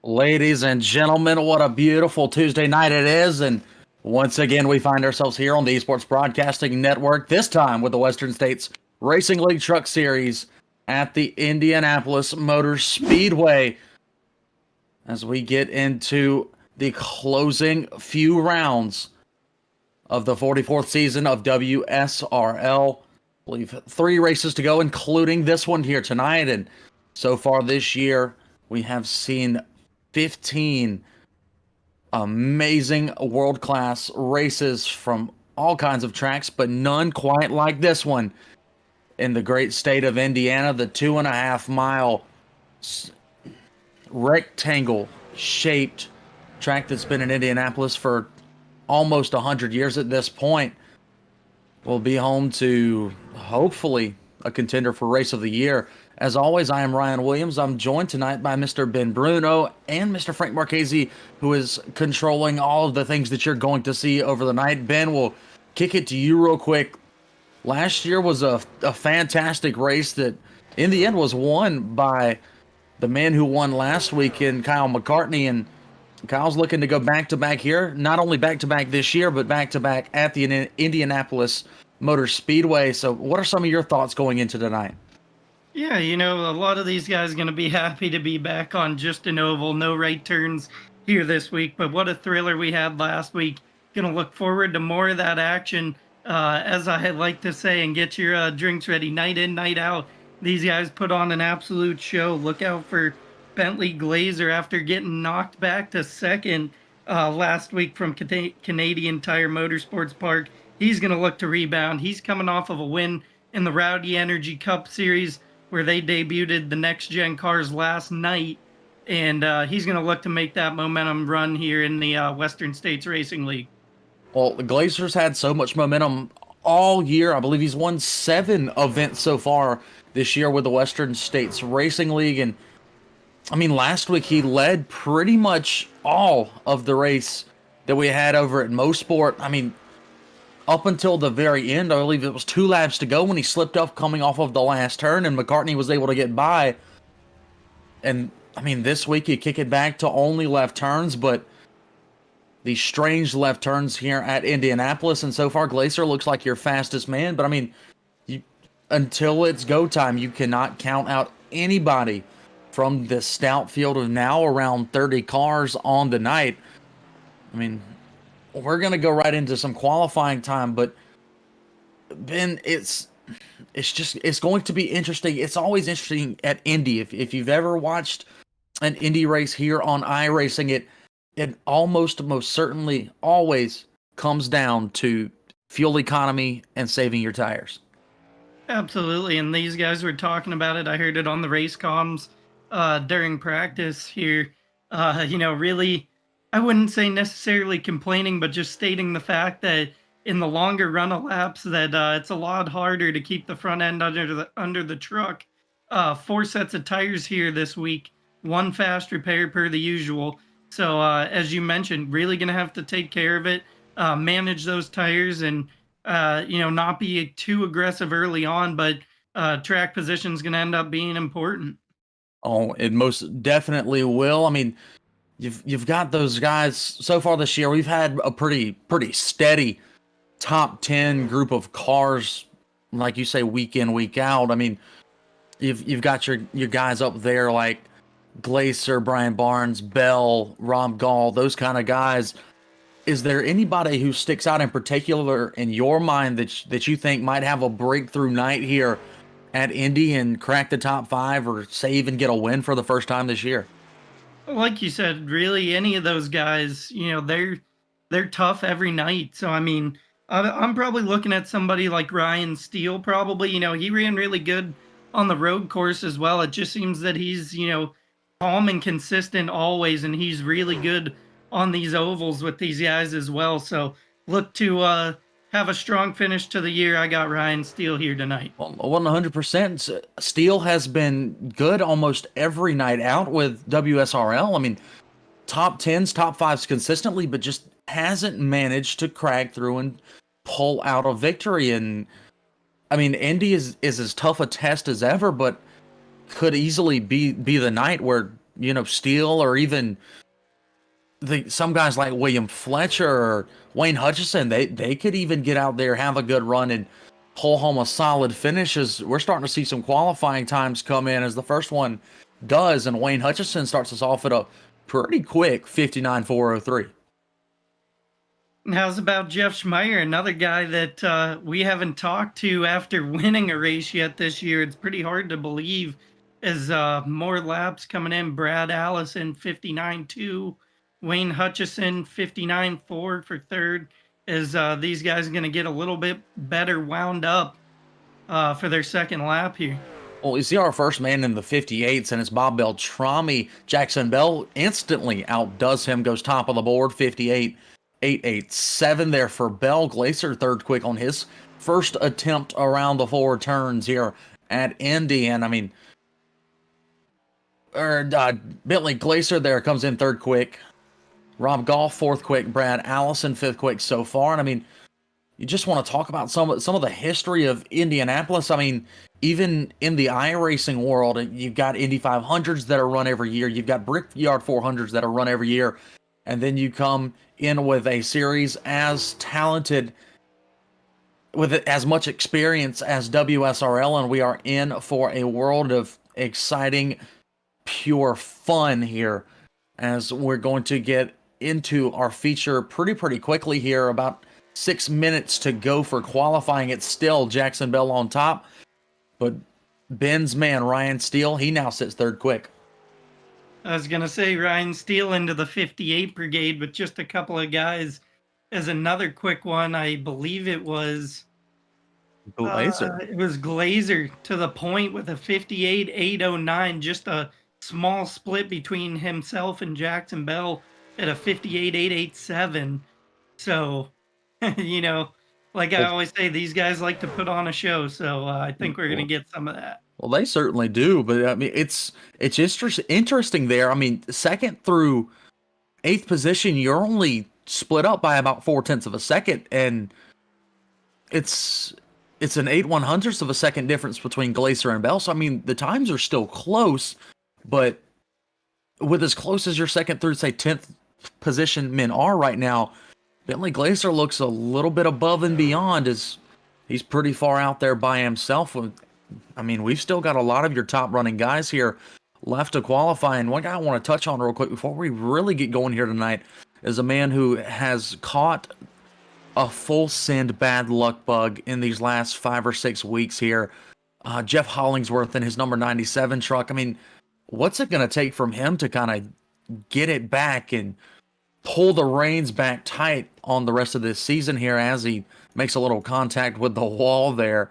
Ladies and gentlemen, what a beautiful Tuesday night it is. And once again, we find ourselves here on the Esports Broadcasting Network, this time with the Western States Racing League Truck Series at the Indianapolis Motor Speedway. As we get into the closing few rounds of the 44th season of WSRL. I believe 3 races to go, including this one here tonight. And so far this year, we have seen 15 amazing world-class races from all kinds of tracks, but none quite like this one in the great state of Indiana. The 2.5-mile rectangle shaped track that's been in Indianapolis for almost 100 years at this point will be home to hopefully a contender for Race of the Year. As always, I am Ryan Williams. I'm joined tonight by Mr. Ben Bruno and Mr. Frank Marchese, who is controlling all of the things that you're going to see over the night. Ben, we'll kick it to you real quick. Last year was a fantastic race that, in the end, was won by the man who won last week in Kyle McCartney. And Kyle's looking to go back-to-back here. Not only back-to-back this year, but back-to-back at the Indianapolis Motor Speedway. So what are some of your thoughts going into tonight? Yeah, a lot of these guys are going to be happy to be back on just an oval, no right turns here this week. But what a thriller we had last week. Going to look forward to more of that action, as I like to say, and get your drinks ready night in, night out. These guys put on an absolute show. Look out for Bentley Glazer after getting knocked back to second last week from Canadian Tire Motorsports Park. He's going to look to rebound. He's coming off of a win in the Rowdy Energy Cup Series, where they debuted the next-gen cars last night, and he's going to look to make that momentum run here in the Western States Racing League. Well, the Glazers had so much momentum all year. I believe he's won 7 events so far this year with the Western States Racing League, and I mean, last week he led pretty much all of the race that we had over at Mosport. I mean, up until the very end, I believe it was 2 laps to go when he slipped up coming off of the last turn, and McCartney was able to get by. And, I mean, this week you kick it back to only left turns, but these strange left turns here at Indianapolis, and so far Glazer looks like your fastest man. But, I mean, until it's go time, you cannot count out anybody from this stout field of now around 30 cars on the night. I mean, we're going to go right into some qualifying time, but Ben, it's going to be interesting. It's always interesting at Indy. If you've ever watched an Indy race here on iRacing, it almost most certainly always comes down to fuel economy and saving your tires. Absolutely, and these guys were talking about it. I heard it on the race comms during practice here. Really, I wouldn't say necessarily complaining, but just stating the fact that in the longer run of laps that it's a lot harder to keep the front end under the truck. 4 sets of tires here this week, 1 fast repair per the usual. So as you mentioned, really going to have to take care of it, manage those tires, and not be too aggressive early on. But track position is going to end up being important. Oh, it most definitely will. I mean, You've got those guys so far this year. We've had a pretty steady top 10 group of cars, like you say, week in, week out. I mean, you've got your guys up there like Glazer, Brian Barnes, Bell, Rob Gall, those kind of guys. Is there anybody who sticks out in particular in your mind that you think might have a breakthrough night here at Indy and crack the top 5, or say even get a win for the first time this year? Like you said, really any of those guys, they're tough every night. So I mean, I'm probably looking at somebody like Ryan Steele. Probably, he ran really good on the road course as well. It just seems that he's calm and consistent always, and he's really good on these ovals with these guys as well. So look to have a strong finish to the year. I got Ryan Steele here tonight. Well, 100%. Steele has been good almost every night out with WSRL. I mean, top 10s, top 5s consistently, but just hasn't managed to crack through and pull out a victory. And I mean, Indy is as tough a test as ever, but could easily be the night where Steele, or even some guys like William Fletcher or Wayne Hutchison, they could even get out there, have a good run, and pull home a solid finish. As we're starting to see some qualifying times come in, as the first one does, and Wayne Hutchison starts us off at a pretty quick 59.403. And how's about Jeff Schmeier, another guy that we haven't talked to after winning a race yet this year? It's pretty hard to believe as more laps coming in. Brad Allison, 59.2. Wayne Hutchison, 59.4 for third. As these guys are going to get a little bit better wound up for their second lap here. Well, you see our first man in the 58s, and it's Bob Beltrami. Jackson Bell instantly outdoes him, goes top of the board, 58.887 there for Bell. Glacier third quick on his first attempt around the four turns here at Indy. And I mean, Bentley Glacier there comes in third quick. Rob Goff fourth quick. Brad Allison fifth quick so far. And I mean, you just want to talk about some of the history of Indianapolis. I mean, even in the iRacing world, you've got Indy 500s that are run every year. You've got Brickyard 400s that are run every year. And then you come in with a series as talented, with as much experience as WSRL, and we are in for a world of exciting, pure fun here, as we're going to get into our feature pretty quickly here. About 6 minutes to go for qualifying. It's still Jackson Bell on top, but Ben's man, Ryan Steele, he now sits third quick. I was going to say Ryan Steele into the 58 brigade with just a couple of guys. As another quick one, I believe it was Glazer. It was Glazer to the point with a 58.809, just a small split between himself and Jackson Bell at a 58.887. So, like I always say, these guys like to put on a show. So I think we're going to get some of that. Well, they certainly do, but I mean, it's interesting there. I mean, second through eighth position, you're only split up by about 0.4 of a second, and it's an 8/100ths of a second difference between Glacier and Bell. So I mean, the times are still close, but with as close as your second through, say, 10th position men are right now, Bentley Glacier looks a little bit above and beyond, as he's pretty far out there by himself. I mean, we've still got a lot of your top running guys here left to qualify. And one guy I want to touch on real quick before we really get going here tonight is a man who has caught a full send bad luck bug in these last 5 or 6 weeks here. Jeff Hollingsworth in his number 97 truck. I mean, what's it going to take from him to kind of get it back and pull the reins back tight on the rest of this season here, as he makes a little contact with the wall there?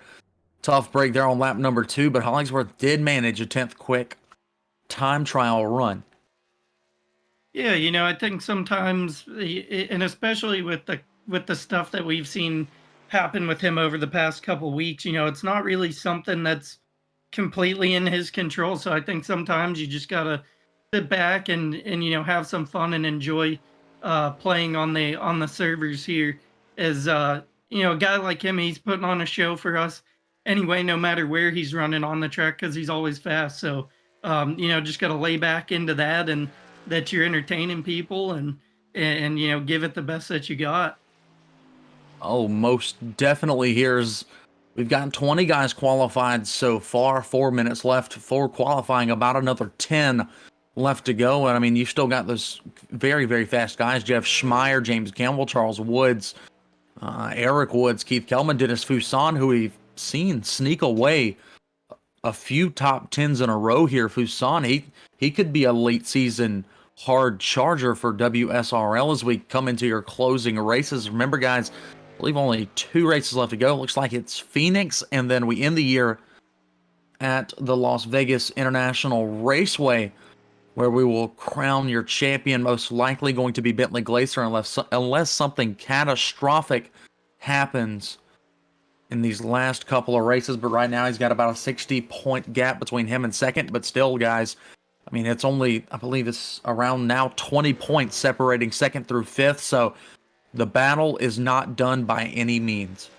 Tough break there on lap number 2, but Hollingsworth did manage a 10th quick time trial run. Yeah, I think sometimes, and especially with the stuff that we've seen happen with him over the past couple weeks, it's not really something that's completely in his control. So I think sometimes you just gotta sit back and have some fun and enjoy playing on the servers here. As a guy like him, he's putting on a show for us anyway, no matter where he's running on the track, because he's always fast. So just gotta lay back into that, and that you're entertaining people, and give it the best that you got. Oh, most definitely. We've gotten 20 guys qualified so far, 4 minutes left for qualifying, about another 10 left to go. And I mean, you've still got those very, very fast guys: Jeff Schmeier, James Campbell, Charles Woods, Eric Woods, Keith Kelman, Dennis Fuson, who we've seen sneak away a few top 10s in a row here. Fuson, he could be a late season hard charger for WSRL as we come into your closing races. Remember, guys, I believe only 2 races left to go. Looks like it's Phoenix, and then we end the year at the Las Vegas International Raceway, where we will crown your champion. Most likely going to be Bentley Glacier, unless something catastrophic happens in these last couple of races. But right now he's got about a 60-point gap between him and second. But still, guys, I mean, it's only, I believe it's around now 20 points separating second through fifth. So the battle is not done by any means.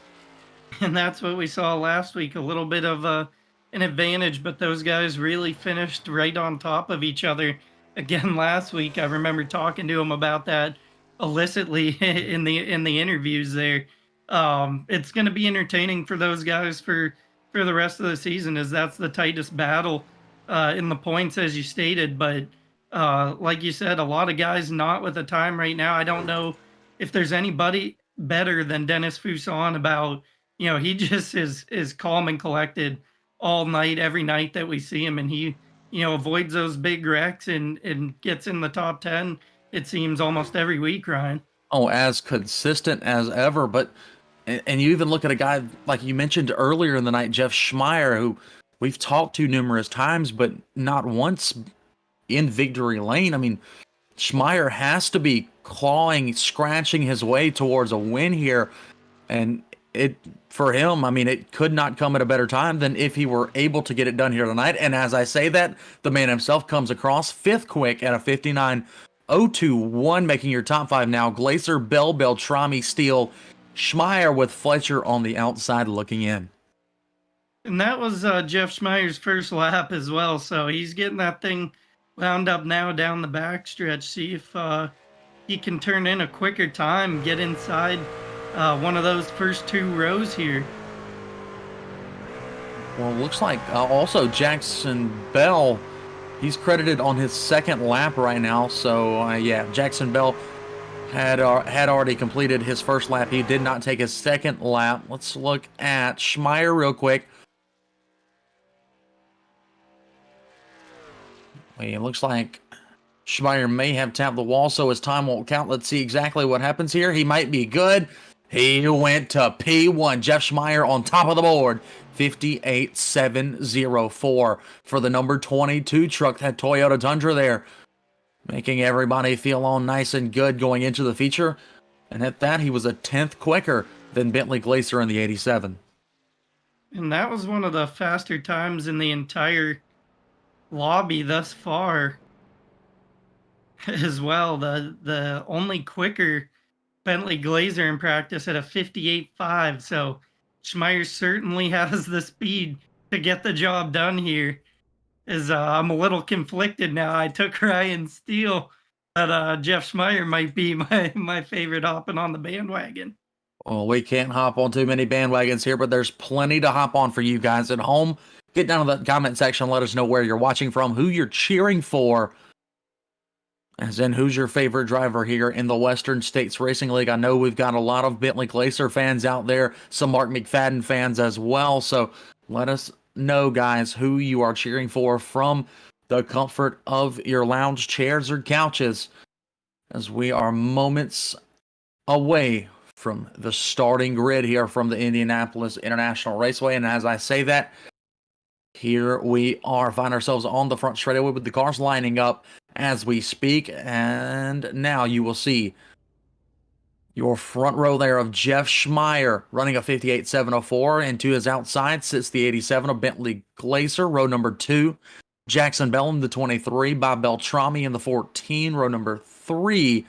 And that's what we saw last week, a little bit of an advantage, but those guys really finished right on top of each other again last week. I remember talking to him about that illicitly in the interviews there. It's going to be entertaining for those guys for the rest of the season, as that's the tightest battle in the points, as you stated. But like you said, a lot of guys not with the time right now. I don't know if there's anybody better than Dennis Fuson about, he just is calm and collected all night, every night that we see him, and he, avoids those big wrecks and gets in the top 10, it seems, almost every week, Ryan. Oh, as consistent as ever. But and you even look at a guy like you mentioned earlier in the night, Jeff Schmeier, who we've talked to numerous times, but not once in victory lane. I mean, Schmeier has to be clawing, scratching his way towards a win here, and it for him, I mean, it could not come at a better time than if he were able to get it done here tonight. And as I say that, the man himself comes across fifth quick at a 59.021, making your top five now. Glacier, Bell, Beltrami, Steele, Schmeier with Fletcher on the outside looking in. And that was Jeff Schmeier's first lap as well, so he's getting that thing wound up now down the backstretch. See if he can turn in a quicker time, get inside one of those first two rows here. Well, looks like also Jackson Bell, he's credited on his second lap right now. So yeah, Jackson Bell had already completed his first lap. He did not take his second lap. Let's look at Schmeier real quick. It looks like Schmeier may have tapped the wall, so his time won't count. Let's see exactly what happens here. He might be good. He went to P1. Jeff Schmeier on top of the board. 58.704 for the number 22 truck, that Toyota Tundra there. Making everybody feel all nice and good going into the feature. And at that, he was a 10th quicker than Bentley Glacier in the 87. And that was one of the faster times in the entire lobby thus far as well. The only quicker Bentley Glacier in practice at a 58.5. So Schmeier certainly has the speed to get the job done here. I'm a little conflicted now. I took Ryan Steele, but Jeff Schmeier might be my favorite hopping on the bandwagon. Well, we can't hop on too many bandwagons here, but there's plenty to hop on for you guys at home. Get down to the comment section. Let us know where you're watching from, who you're cheering for, as in who's your favorite driver here in the Western States Racing League. I know we've got a lot of Bentley Glacier fans out there, some Mark McFadden fans as well. So let us know, guys, who you are cheering for from the comfort of your lounge chairs or couches, as we are moments away from the starting grid here from the Indianapolis International Raceway. And as I say that, here we are, find ourselves on the front straightaway with the cars lining up as we speak. And now you will see your front row there of Jeff Schmeier running a 58.704, and to his outside sits the 87 of Bentley Glacier, row number 2. Jackson Bell in the 23, Bob Beltrami in the 14, row number 3.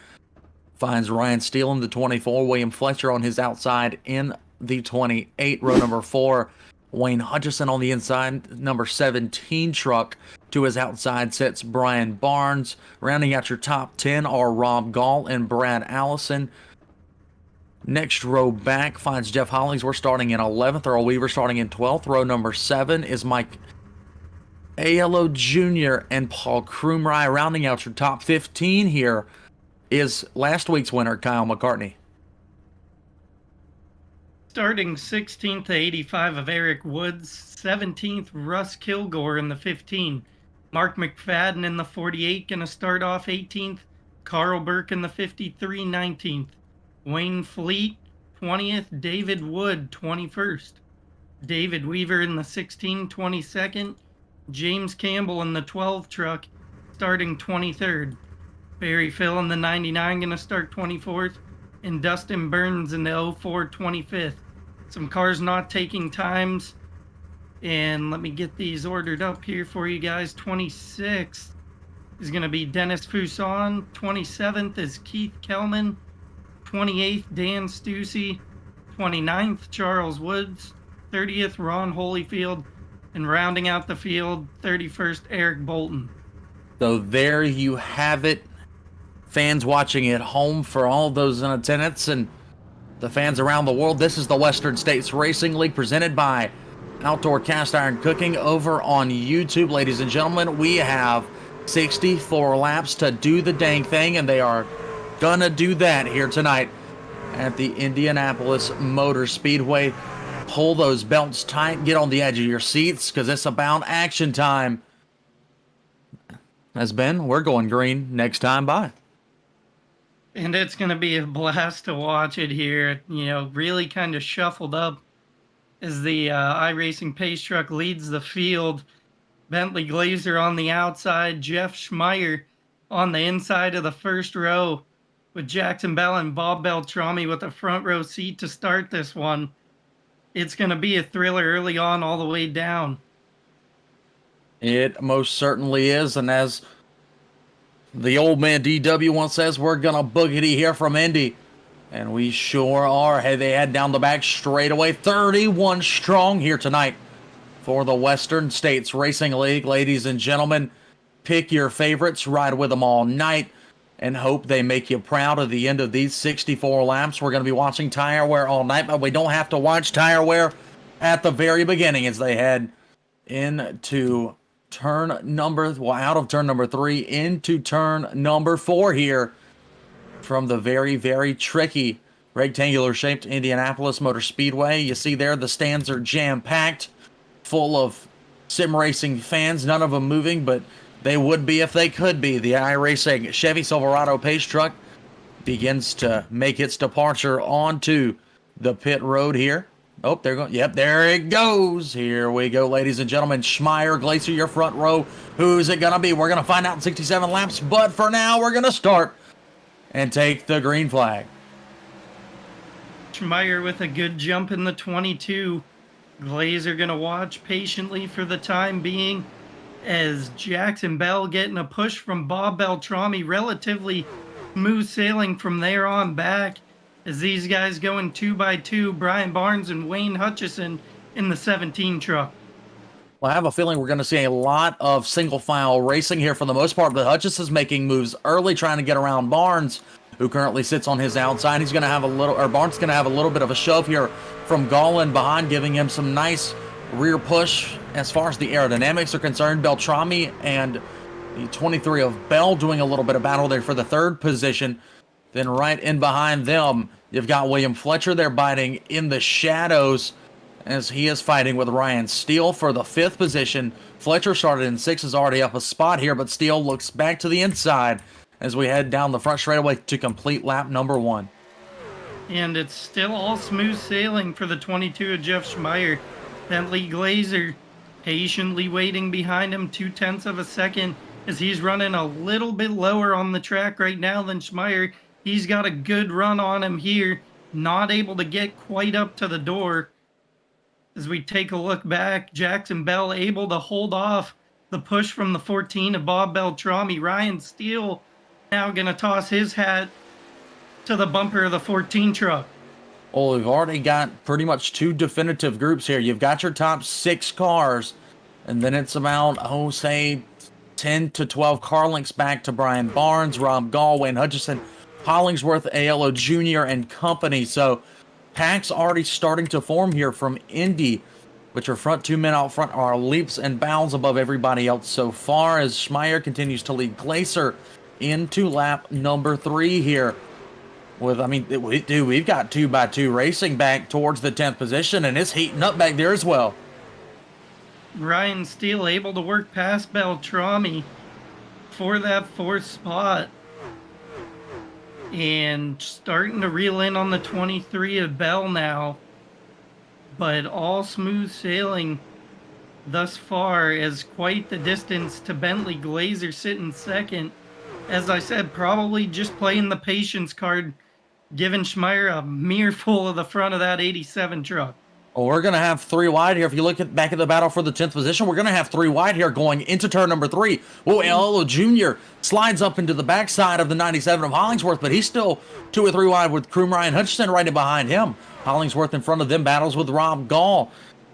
Finds Ryan Steele in the 24, William Fletcher on his outside in the 28, row number 4. Wayne Hutchison on the inside, number 17 truck. To his outside sits Brian Barnes. Rounding out your top 10 are Rob Gall and Brad Allison. Next row back finds Jeff Hollingsworth starting in 11th, Earl Weaver starting in 12th. Row number 7 is Mike Aiello Jr. and Paul Krumrye. Rounding out your top 15 here is last week's winner, Kyle McCartney. Starting 16th to 85 of Eric Woods, 17th Russ Kilgore in the 15. Mark McFadden in the 48 going to start off 18th. Carl Burke in the 53, 19th. Wayne Fleet 20th. David Wood 21st. David Weaver in the 16, 22nd. James Campbell in the 12 truck starting 23rd. Barry Phil in the 99 going to start 24th. And Dustin Burns in the 04, 25th. Some cars not taking times. And let me get these ordered up here for you guys. 26th is going to be Dennis Fuson. 27th is Keith Kellman. 28th, Dan Stussy. 29th, Charles Woods. 30th, Ron Holyfield. And rounding out the field, 31st, Eric Bolton. So there you have it. Fans watching at home, for all those in attendance and the fans around the world. This is the Western States Racing League presented by Outdoor Cast Iron Cooking over on YouTube. Ladies and gentlemen, we have 64 laps to do the dang thing, and they are gonna do that here tonight at the Indianapolis Motor Speedway. Pull those belts tight, get on the edge of your seats, because it's about action time. As Ben, we're going green next time by. And it's going to be a blast to watch it here. You know, really kind of shuffled up as the iRacing Pace Truck leads the field. Bentley Glazer on the outside, Jeff Schmeier on the inside of the first row, with Jackson Bell and Bob Beltrami with a front row seat to start this one. It's going to be a thriller early on all the way down. It most certainly is, and as the old man DW once says, we're gonna boogity here from Indy, and we sure are. Hey, they head down the back straight away. 31 strong here tonight for the Western States Racing League. Ladies and gentlemen, pick your favorites, ride with them all night, and hope they make you proud at the end of these 64 laps. We're going to be watching tire wear all night, but we don't have to watch tire wear at the very beginning as they head into turn number, well, out of turn number 3 into turn number 4 here from the very, very tricky rectangular shaped Indianapolis Motor Speedway. You see there the stands are jam-packed, full of sim racing fans, none of them moving, but they would be if they could be. The iRacing Chevy Silverado Pace Truck begins to make its departure onto the pit road here. Oh, they're going. Yep, there it goes. Here we go, ladies and gentlemen. Schmeier, Glazer, your front row. Who's it going to be? We're going to find out in 67 laps. But for now, we're going to start and take the green flag. Schmeier with a good jump in the 22. Glazer going to watch patiently for the time being as Jackson Bell getting a push from Bob Beltrami. Relatively smooth sailing from there on back, as these guys going 2 by 2, Brian Barnes and Wayne Hutchison in the 17 truck. Well, I have a feeling we're going to see a lot of single file racing here for the most part, but Hutchison's making moves early, trying to get around Barnes, who currently sits on his outside. He's going to have a little, or Barnes going to have a little bit of a shove here from Gallin behind, giving him some nice rear push as far as the aerodynamics are concerned. Beltrami and the 23 of Bell doing a little bit of battle there for the 3rd position. Then right in behind them, you've got William Fletcher there biting in the shadows as he is fighting with Ryan Steele for the 5th position. Fletcher started in 6th, is already up a spot here, but Steele looks back to the inside as we head down the front straightaway to complete lap number 1. And it's still all smooth sailing for the 22 of Jeff Schmeier. Bentley Glazer patiently waiting behind him 0.2 of a second as he's running a little bit lower on the track right now than Schmeier. He's got a good run on him here, not able to get quite up to the door. As we take a look back, Jackson Bell able to hold off the push from the 14 of Bob Beltrami. Ryan Steele now going to toss his hat to the bumper of the 14 truck. Well, we've already got pretty much 2 definitive groups here. You've got your top 6 cars, and then it's about, say 10 to 12 car lengths back to Brian Barnes, Rob Gall, Wayne Hutchison, Hollingsworth, Aiello Jr. and company. So packs already starting to form here from Indy, but your front 2 men out front are leaps and bounds above everybody else so far, as Schmeier continues to lead Glazer into lap number 3 here. With, I mean, dude, we've got 2 by 2 racing back towards the 10th position, and it's heating up back there as well. Ryan Steele able to work past Beltrami for that 4th spot. And starting to reel in on the 23 of Bell now. But all smooth sailing thus far, as quite the distance to Bentley Glazer sitting 2nd. As I said, probably just playing the patience card, giving Schmeier a mere full of the front of that 87 truck. Well, we're going to have 3 wide here. If you look back at the battle for the 10th position, we're going to have 3 wide here going into turn number 3. Well, Aiello Jr. slides up into the backside of the 97 of Hollingsworth, but he's still 2 or 3 wide with crew Ryan Hutchison right in behind him. Hollingsworth in front of them battles with Rob Gall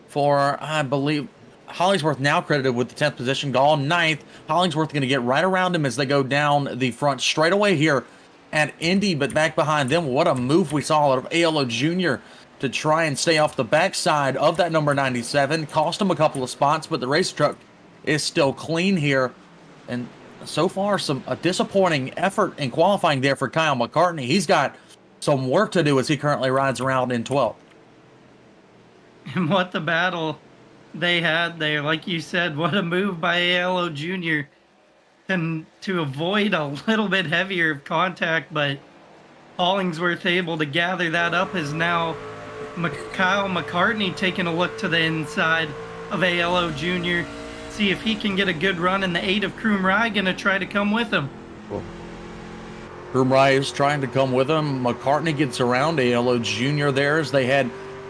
for, I believe, Hollingsworth now credited with the 10th position. Gall 9th. Hollingsworth going to get right around him as they go down the front straightaway here at Indy, but back behind them, what a move we saw out of ALO Jr. to try and stay off the backside of that number 97. Cost him a couple of spots, but the race truck is still clean here. And so far, a disappointing effort in qualifying there for Kyle McCartney. He's got some work to do as he currently rides around in 12th. And what the battle they had there, like you said, what a move by ALO Jr. and to avoid a little bit heavier contact, but Hollingsworth able to gather that up is now Kyle McCartney taking a look to the inside of ALO Jr. See if he can get a good run, and the 8 of Kroom going to try to come with him. Well, Kroom is trying to come with him. McCartney gets around ALO Jr. there as they head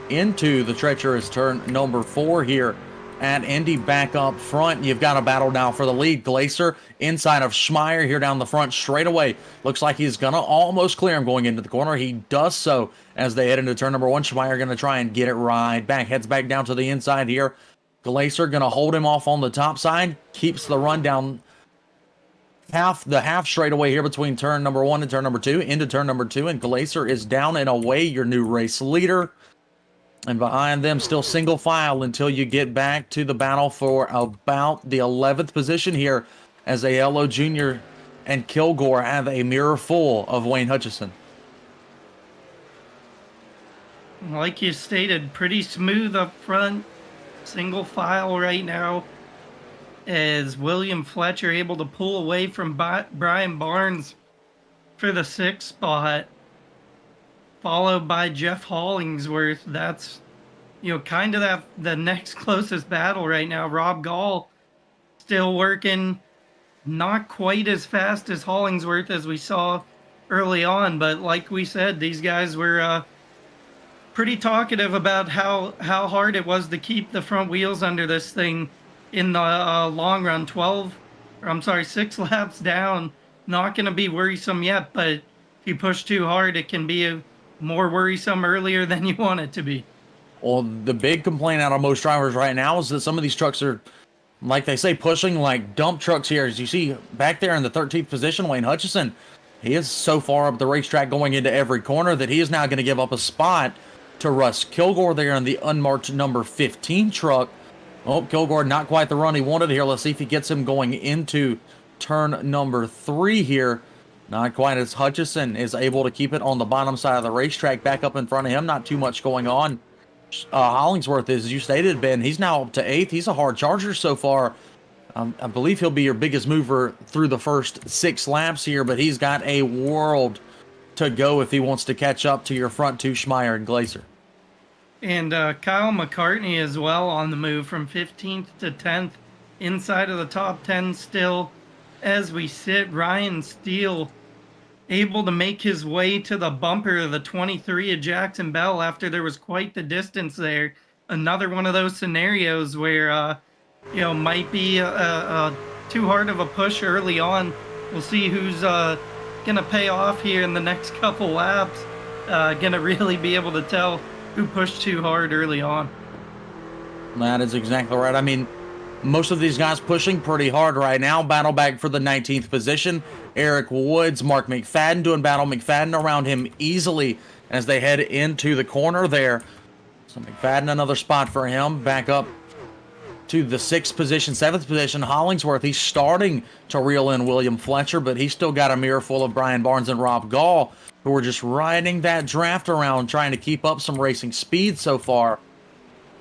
into the treacherous turn number 4 here at Indy. Back up front, you've got a battle now for the lead. Glacier inside of Schmeier here down the front straightaway. Looks like he's gonna almost clear him going into the corner. He does so as they head into turn number 1. Schmeier gonna try and get it right back. Heads back down to the inside here. Glacier gonna hold him off on the top side. Keeps the run down the half straightaway here between turn number 1 and turn number 2 into turn number 2, and Glacier is down and away, your new race leader. And behind them, still single file until you get back to the battle for about the 11th position here, as ALO Jr. and Kilgore have a mirror full of Wayne Hutchison. Like you stated, pretty smooth up front, single file right now, as William Fletcher able to pull away from Brian Barnes for the 6th spot, followed by Jeff Hollingsworth. That's, kind of the next closest battle right now. Rob Gall still working, not quite as fast as Hollingsworth as we saw early on, but like we said, these guys were pretty talkative about how hard it was to keep the front wheels under this thing in the long run. 6 laps down, not going to be worrisome yet, but if you push too hard, it can be more worrisome earlier than you want it to be. Well, the big complaint out of most drivers right now is that some of these trucks are, like they say, pushing like dump trucks here. As you see back there in the 13th position, Wayne Hutchison, he is so far up the racetrack going into every corner that he is now going to give up a spot to Russ Kilgore there in the unmarked number 15 truck. Oh, Kilgore not quite the run he wanted here. Let's see if he gets him going into turn number 3 here. Not quite, as Hutchison is able to keep it on the bottom side of the racetrack. Back up in front of him, not too much going on. Hollingsworth, as you stated, Ben, he's now up to 8th. He's a hard charger so far. I believe he'll be your biggest mover through the first 6 laps here, but he's got a world to go if he wants to catch up to your front 2, Schmeier and Glacier. And Kyle McCartney as well on the move from 15th to 10th, inside of the top 10 still as we sit. Ryan Steele able to make his way to the bumper of the 23 of Jackson Bell after there was quite the distance there. Another one of those scenarios where, might be too hard of a push early on. We'll see who's going to pay off here in the next couple laps. Going to really be able to tell who pushed too hard early on. That is exactly right. I mean, most of these guys pushing pretty hard right now. Battle back for the 19th position. Eric Woods, Mark McFadden doing battle. McFadden around him easily as they head into the corner there. So McFadden, another spot for him. Back up to the 6th position, 7th position. Hollingsworth, he's starting to reel in William Fletcher, but he's still got a mirror full of Brian Barnes and Rob Gall, who are just riding that draft around, trying to keep up some racing speed so far.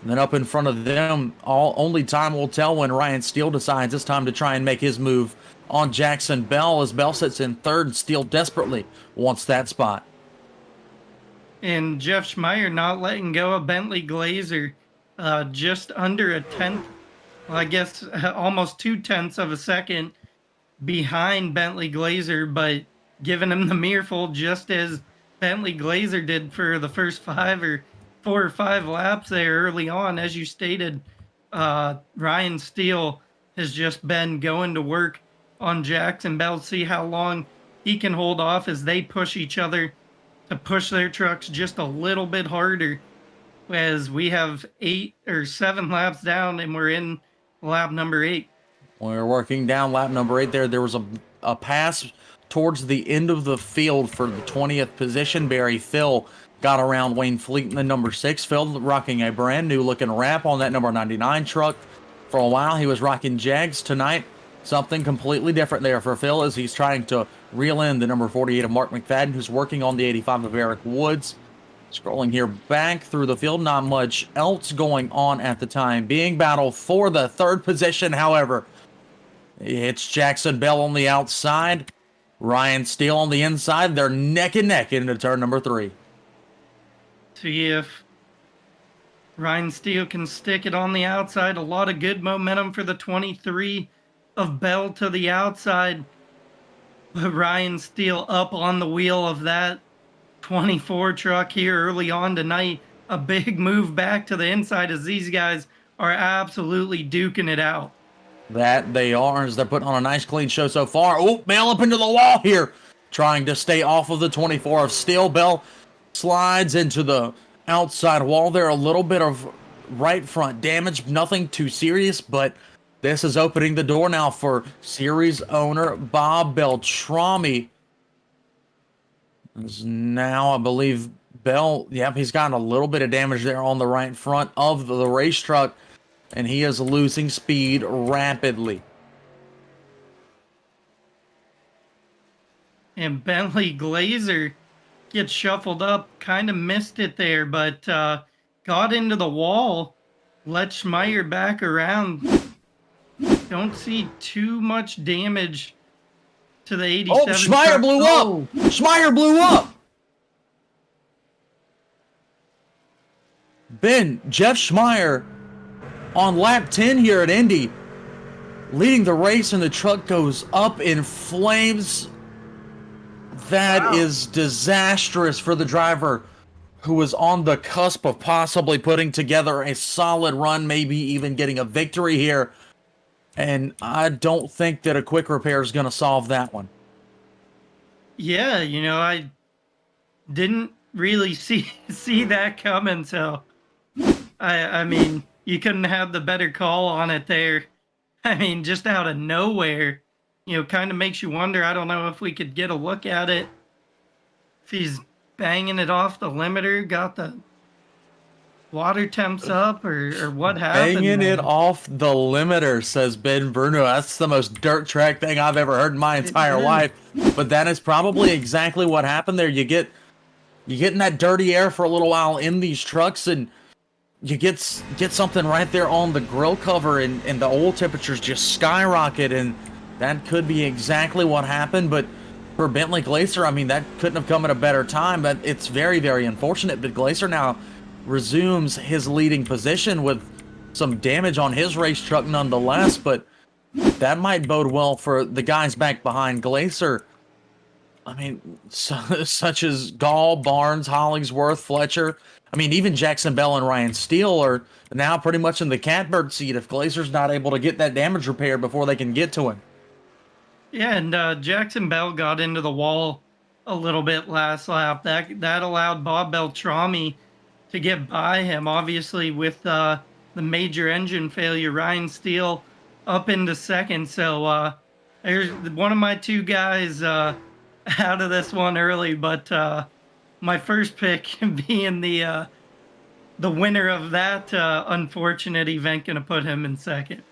And then up in front of them, only time will tell when Ryan Steele decides it's time to try and make his move on Jackson Bell, as Bell sits in 3rd. Steele desperately wants that spot. And Jeff Schmeier not letting go of Bentley Glazer, just under a 10th, well, I guess almost 2/10 of a second behind Bentley Glazer, but giving him the mirrorful just as Bentley Glazer did for the first 4 or 5 laps there early on. As you stated, Ryan Steele has just been going to work on Jackson Bell, see how long he can hold off as they push each other to push their trucks just a little bit harder. as we have 8 or 7 laps down and we're in lap number 8. We're working down lap number 8 there. There was a pass towards the end of the field for the 20th position. Barry Phil got around Wayne Fleet in the number 6. Phil rocking a brand new looking wrap on that number 99 truck. For a while, he was rocking Jags. Tonight, something completely different there for Phil as he's trying to reel in the number 48 of Mark McFadden, who's working on the 85 of Eric Woods. Scrolling here back through the field, not much else going on at the time being. Battle for the 3rd position, however. It's Jackson Bell on the outside. Ryan Steele on the inside. They're neck and neck into turn number 3. See if Ryan Steele can stick it on the outside. A lot of good momentum for the 23 of Bell to the outside. But Ryan Steele up on the wheel of that 24 truck here early on tonight. A big move back to the inside as these guys are absolutely duking it out. That they are, as they're putting on a nice clean show so far. Oh, Bell up into the wall here, trying to stay off of the 24 of Steele. Bell slides into the outside wall there. A little bit of right front damage, nothing too serious, but this is opening the door now for series owner Bob Beltrami. Now, I believe Bell, yep, he's got a little bit of damage there on the right front of the race truck, and he is losing speed rapidly. And Bentley Glazer gets shuffled up, kind of missed it there, but got into the wall, let Schmeier back around. Don't see too much damage to the 87. Oh, Schmeier blew up! Schmeier blew up! Ben, Jeff Schmeier on lap 10 here at Indy, leading the race, and the truck goes up in flames. That is disastrous for the driver who was on the cusp of possibly putting together a solid run, maybe even getting a victory here. And I don't think that a quick repair is going to solve that one. Yeah, you know, I didn't really see that coming, so I mean, you couldn't have the better call on it there. I mean, just out of nowhere, you know, kind of makes you wonder. I don't know if we could get a look at it. If he's banging it off the limiter, got the water temps up, or what happened? Banging it off the limiter, says Ben Bruno. That's the most dirt track thing I've ever heard in my entire life. But that is probably exactly what happened there. You get in that dirty air for a little while in these trucks, and you get something right there on the grill cover, and the oil temperatures just skyrocket, and that could be exactly what happened. But for Bentley Glazer, I mean, that couldn't have come at a better time. But it's very, very unfortunate. But Glazer now resumes his leading position with some damage on his race truck nonetheless, but that might bode well for the guys back behind Glazer. I mean, such as Gall, Barnes, Hollingsworth, Fletcher. I mean, even Jackson Bell and Ryan Steele are now pretty much in the catbird seat if Glazer's not able to get that damage repaired before they can get to him. Yeah, and Jackson Bell got into the wall a little bit last lap. That allowed Bob Beltrami to get by him. Obviously, with the major engine failure, Ryan Steele up into second. So there's one of my two guys out of this one early. But my first pick being the winner of that unfortunate event, going to put him in second.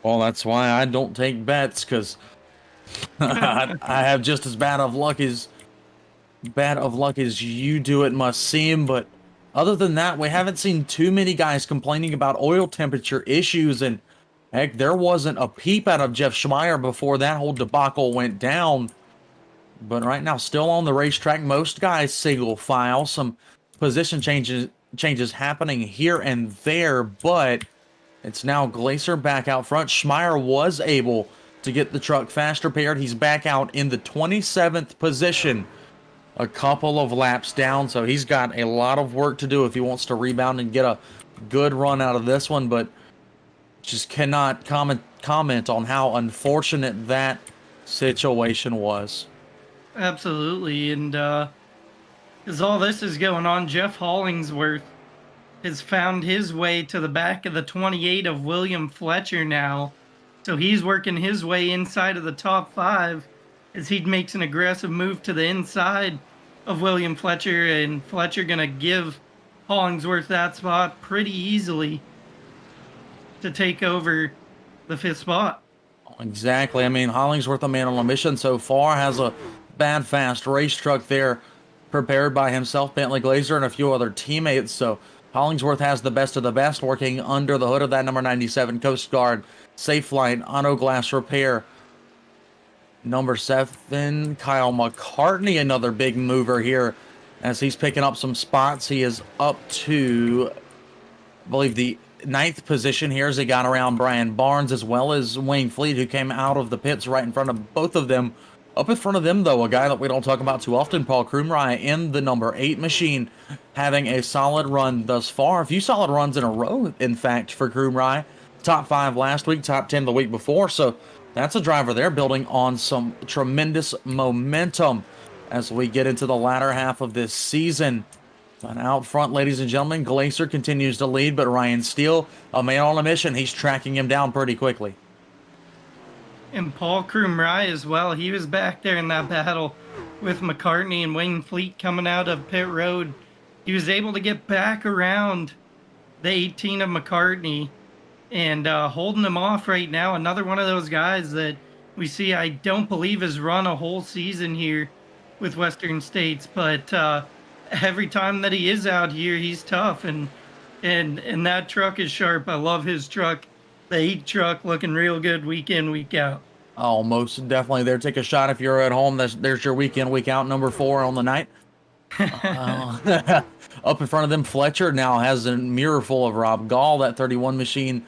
Well, that's why I don't take bets, because I have just as bad of luck as you do, it must seem. But other than that, we haven't seen too many guys complaining about oil temperature issues, and heck, there wasn't a peep out of Jeff Schmeier before that whole debacle went down. But right now, still on the racetrack, most guys single file, some position changes happening here and there, but it's now Glazer back out front. Schmeier was able to get the truck fast repaired. He's back out in the 27th position, a couple of laps down, so he's got a lot of work to do if he wants to rebound and get a good run out of this one, but just cannot comment on how unfortunate that situation was. Absolutely, and As all this is going on, Jeff Hollingsworth has found his way to the back of the 28 of William Fletcher now. So he's working his way inside of the top 5 as he makes an aggressive move to the inside of William Fletcher, and Fletcher going to give Hollingsworth that spot pretty easily to take over the 5th spot. Exactly. I mean, Hollingsworth, a man on a mission so far, has a bad, fast race truck there prepared by himself, Bentley Glazer, and a few other teammates. So Hollingsworth has the best of the best working under the hood of that number 97 Coast Guard Safe Line Auto Glass Repair. Number 7, Kyle McCartney, another big mover here as he's picking up some spots. He is up to, I believe, the 9th position here as he got around Brian Barnes as well as Wayne Fleet, who came out of the pits right in front of both of them. Up in front of them, though, a guy that we don't talk about too often, Paul Krumrye, in the number 8 machine, having a solid run thus far. A few solid runs in a row, in fact, for Krumrye. Top 5 last week, top 10 the week before. So that's a driver there building on some tremendous momentum as we get into the latter half of this season. And out front, ladies and gentlemen, Glazer continues to lead, but Ryan Steele, a man on a mission, he's tracking him down pretty quickly. And Paul Krumrye as well. He was back there in that battle with McCartney and Wayne Fleet coming out of pit road. He was able to get back around the 18 of McCartney and holding him off right now. Another one of those guys that we see, I don't believe, has run a whole season here with Western States, but every time that he is out here, he's tough, and that truck is sharp. I love his truck. The 8 truck looking real good week in, week out. Oh, most definitely. There, take a shot if you're at home. There's your week in, week out number 4 on the night. Up in front of them, Fletcher now has a mirror full of Rob Gall. That 31 machine,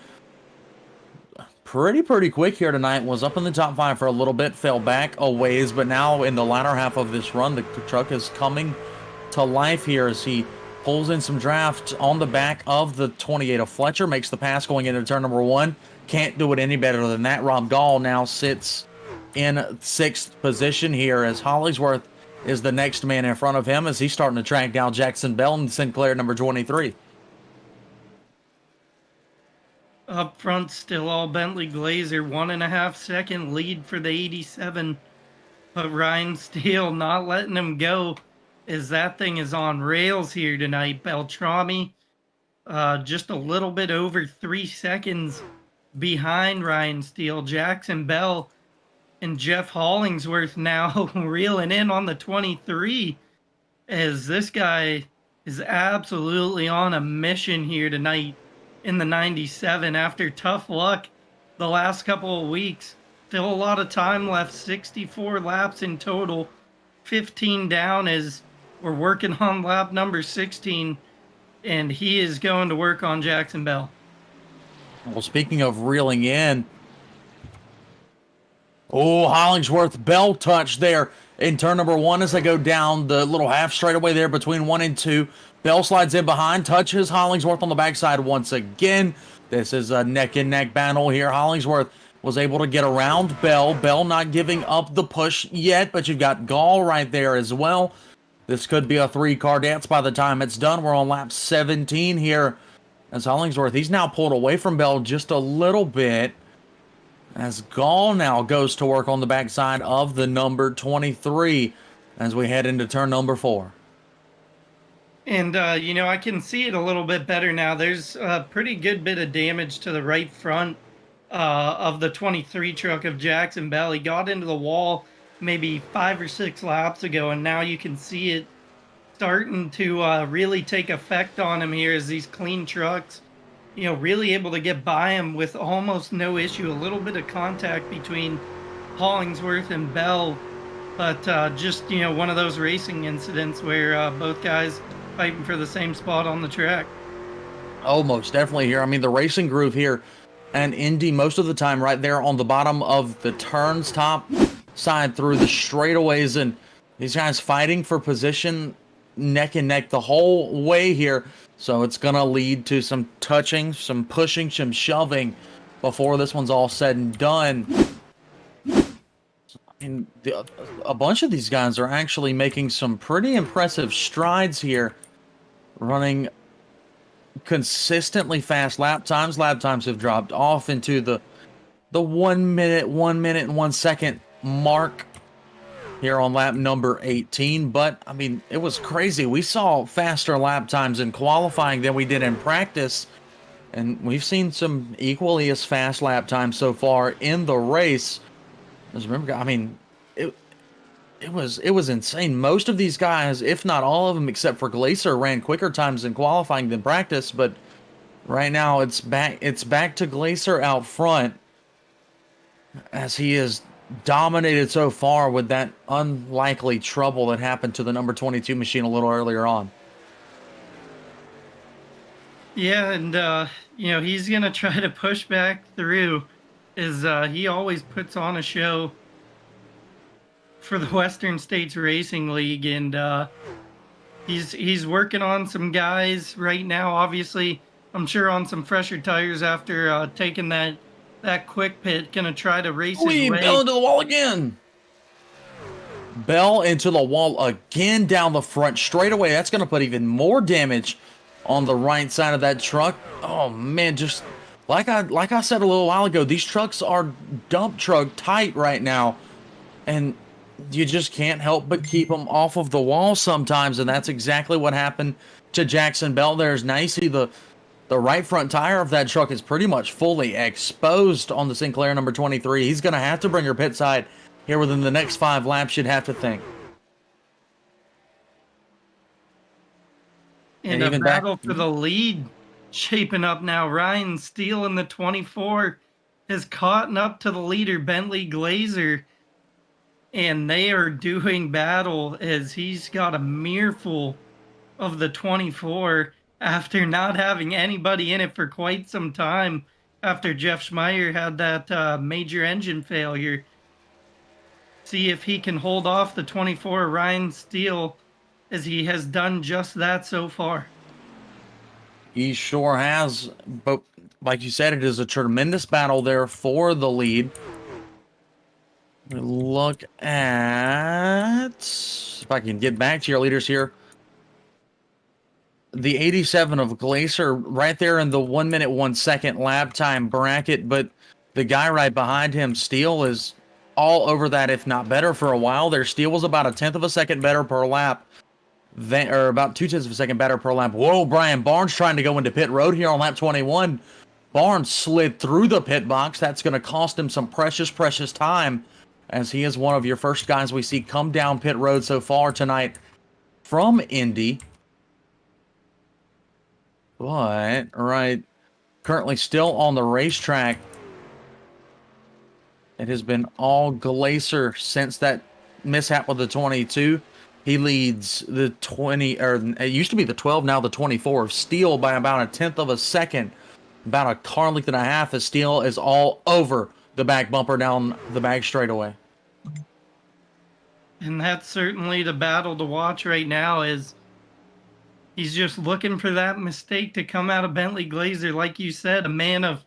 pretty quick here tonight. Was up in the top 5 for a little bit, fell back a ways, but now in the latter half of this run, the truck is coming to life here as he pulls in some draft on the back of the 28 of Fletcher, makes the pass going into turn number 1. Can't do it any better than that. Rob Gall now sits in 6th position here as Hollingsworth is the next man in front of him as he's starting to track down Jackson Bell and Sinclair number 23. Up front, still all Bentley Glazer, 1.5 second lead for the 87. But Ryan Steele not letting him go as that thing is on rails here tonight. Beltrami just a little bit over 3 seconds behind Ryan Steele. Jackson Bell and Jeff Hollingsworth now reeling in on the 23 as this guy is absolutely on a mission here tonight in the 97 after tough luck the last couple of weeks. Still a lot of time left, 64 laps in total, 15 down as we're working on lap number 16, and he is going to work on Jackson Bell. Well, speaking of reeling in, oh, Hollingsworth Bell touch there in turn number 1 as they go down the little half straightaway there between 1 and 2. Bell slides in behind, touches Hollingsworth on the backside once again. This is a neck-and-neck battle here. Hollingsworth was able to get around Bell. Bell not giving up the push yet, but you've got Gall right there as well. This could be a 3-car dance by the time it's done. We're on lap 17 here as Hollingsworth, he's now pulled away from Bell just a little bit as Gall now goes to work on the backside of the number 23 as we head into turn number 4. And, I can see it a little bit better now. There's a pretty good bit of damage to the right front of the 23 truck of Jackson Bell. He got into the wall maybe 5 or 6 laps ago, and now you can see it starting to really take effect on him here as these clean trucks, really able to get by him with almost no issue. A little bit of contact between Hollingsworth and Bell, but just, one of those racing incidents where both guys fighting for the same spot on the track. Oh, most definitely here. I mean, the racing groove here and Indy most of the time right there on the bottom of the turns, top side through the straightaways, and these guys fighting for position neck and neck the whole way here. So it's going to lead to some touching, some pushing, some shoving before this one's all said and done. And a bunch of these guys are actually making some pretty impressive strides here, running consistently fast lap times. Lap times have dropped off into the 1 minute and 1 second mark here on lap number 18. But I mean, it was crazy. We saw faster lap times in qualifying than we did in practice, and we've seen some equally as fast lap times so far in the race. Just remember, I mean, it was insane. Most of these guys, if not all of them, except for Glacier, ran quicker times in qualifying than practice. But right now, it's back to Glacier out front, as he has dominated so far with that unlikely trouble that happened to the number 22 machine a little earlier on. Yeah, and he's gonna try to push back through. He always puts on a show for the Western States Racing League, and he's working on some guys right now. Obviously, I'm sure on some fresher tires after taking that quick pit. Gonna try to race his way. Bell into the wall again. Bell into the wall again down the front straightaway. That's going to put even more damage on the right side of that truck. Oh man, just like I said a little while ago, these trucks are dump truck tight right now, and you just can't help but keep them off of the wall sometimes, and that's exactly what happened to Jackson Bell. There's now you see the right front tire of that truck is pretty much fully exposed on the Sinclair number 23. He's going to have to bring her pit side here within the next 5 laps, you'd have to think. And a battle for the lead shaping up now. Ryan Steele in the 24 has caught up to the leader, Bentley Glazer, and they are doing battle as he's got a mireful of the 24 after not having anybody in it for quite some time after Jeff Schmeier had that major engine failure. See if he can hold off the 24 Ryan Steele, as he has done just that so far. He sure has, but like you said, it is a tremendous battle there for the lead. Look at, if I can get back to your leaders here, the 87 of Glacier right there in the 1 minute 1 second lap time bracket, but the guy right behind him, Steele, is all over that, if not better, for a while there. Steele was about 1/10 of a second better per lap, or about 2/10 of a second better per lap. Whoa, Brian Barnes trying to go into pit road here on lap 21. Barnes slid through the pit box. That's going to cost him some precious time, as he is one of your first guys we see come down pit road so far tonight from Indy. But, right, currently still on the racetrack. It has been all Glacier since that mishap with the 22. He leads the 20, or it used to be the 12, now the 24 of Steele by about 1/10 of a second. About a car length and a half, as Steele is all over the back bumper down the back straightaway. And that's certainly the battle to watch right now, is he's just looking for that mistake to come out of Bentley Glazer. Like you said, a man of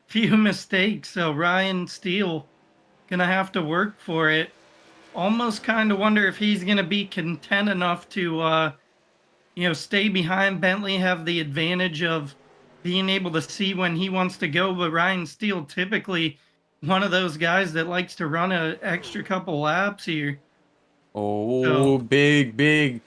few mistakes. So Ryan Steele going to have to work for it. Almost kind of wonder if he's going to be content enough to, stay behind Bentley, have the advantage of being able to see when he wants to go. But Ryan Steele, typically one of those guys that likes to run an extra couple laps here. Oh, so, big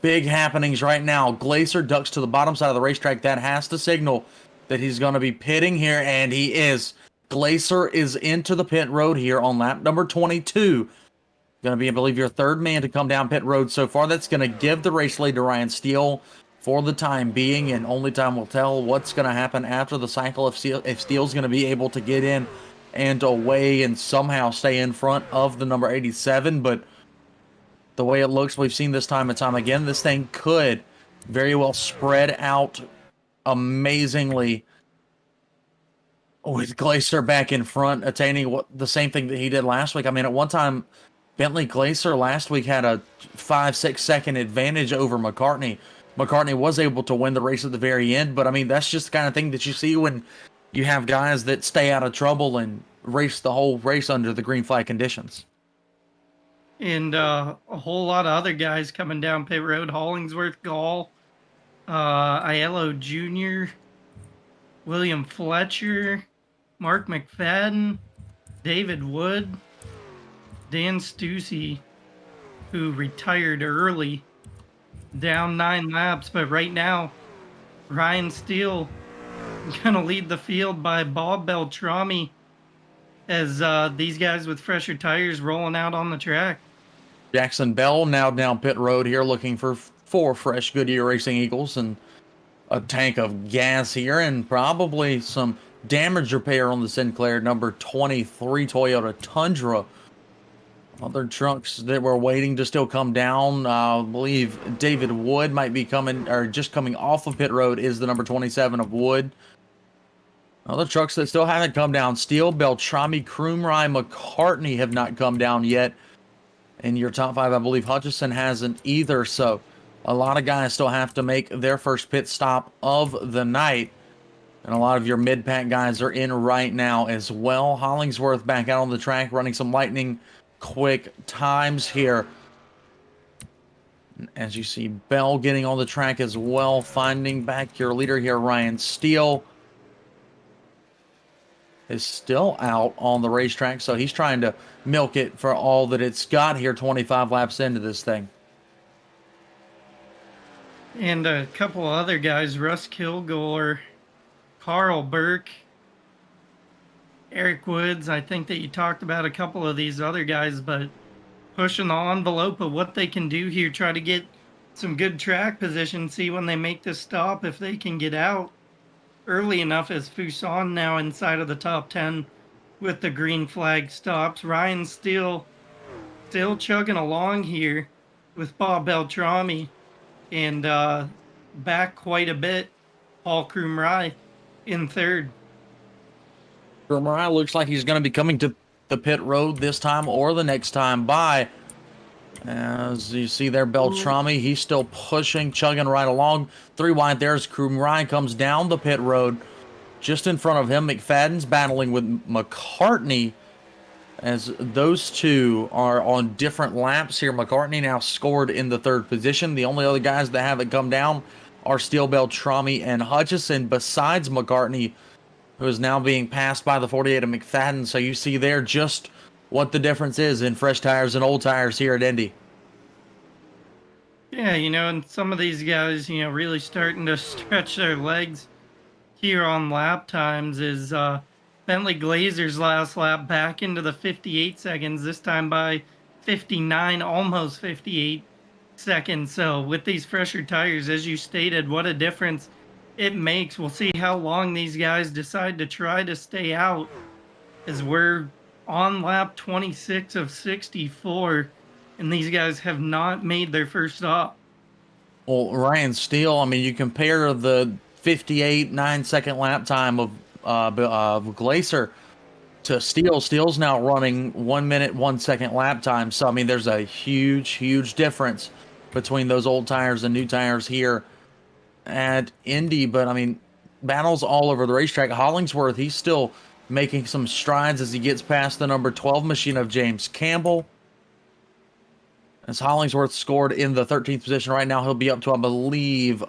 happenings right now. Glacier ducks to the bottom side of the racetrack. That has to signal that he's going to be pitting here, and he is. Glacier is into the pit road here on lap number 22. Going to be, I believe, your third man to come down pit road so far. That's going to give the race lead to Ryan Steele for the time being, and only time will tell what's going to happen after the cycle if Steele's going to be able to get in and away and somehow stay in front of the number 87. But the way it looks, we've seen this time and time again, this thing could very well spread out amazingly with Glacier back in front, attaining the same thing that he did last week. I mean, at one time, Bentley Glacier last week had a 5-6 second advantage over McCartney. McCartney was able to win the race at the very end, but I mean, that's just the kind of thing that you see when you have guys that stay out of trouble and race the whole race under the green flag conditions. and a whole lot of other guys coming down pit road. Hollingsworth, Gall, Aiello Jr., William Fletcher, Mark McFadden, David Wood, Dan Stussy, who retired early, down 9 laps. But right now, Ryan Steele going to lead the field by Bob Beltrami as these guys with fresher tires rolling out on the track. Jackson Bell now down pit road here looking for 4 fresh Goodyear Racing Eagles and a tank of gas here and probably some damage repair on the Sinclair number 23 Toyota Tundra. Other trucks that were waiting to still come down, I believe David Wood might be coming, or just coming off of pit road is the number 27 of Wood. Other trucks that still haven't come down, Steele, Beltrami, Krumrye, McCartney have not come down yet. In your top 5, I believe Hutchison hasn't either, so a lot of guys still have to make their first pit stop of the night. And a lot of your mid-pack guys are in right now as well. Hollingsworth back out on the track running some lightning quick times here. As you see, Bell getting on the track as well, finding back your leader here, Ryan Steele is still out on the racetrack, so he's trying to milk it for all that it's got here 25 laps into this thing. And a couple other guys, Russ Kilgore, Carl Burke, Eric Woods. I think that you talked about a couple of these other guys, but pushing the envelope of what they can do here, try to get some good track position, see when they make this stop if they can get out early enough, as Fuson now inside of the top 10 with the green flag stops. Ryan Steele still chugging along here with Bob Beltrami, and back quite a bit, Paul Krumrye in third. Krumrye looks like he's going to be coming to the pit road this time or the next time by. As you see there, Beltrami, he's still pushing, chugging right along. 3 wide there's Krumrye comes down the pit road. Just in front of him, McFadden's battling with McCartney as those two are on different laps here. McCartney now scored in the 3rd position. The only other guys that haven't come down are Steele, Beltrami, and Hutchison, besides McCartney, who is now being passed by the 48 of McFadden. So you see there just what the difference is in fresh tires and old tires here at Indy. Yeah, and some of these guys, really starting to stretch their legs here on lap times is Bentley Glazer's last lap back into the 58 seconds, this time by 59, almost 58 seconds. So with these fresher tires, as you stated, what a difference it makes. We'll see how long these guys decide to try to stay out, as we're on lap 26 of 64, and these guys have not made their first stop. Well, Ryan Steele, I mean, you compare the 58 9-second lap time of Glacier to Steele. Steele's now running 1 minute 1 second lap time. So I mean, there's a huge difference between those old tires and new tires here at Indy. But I mean, battles all over the racetrack. Hollingsworth, he's still making some strides as he gets past the number 12 machine of James Campbell. As Hollingsworth scored in the 13th position right now, he'll be up to, I believe,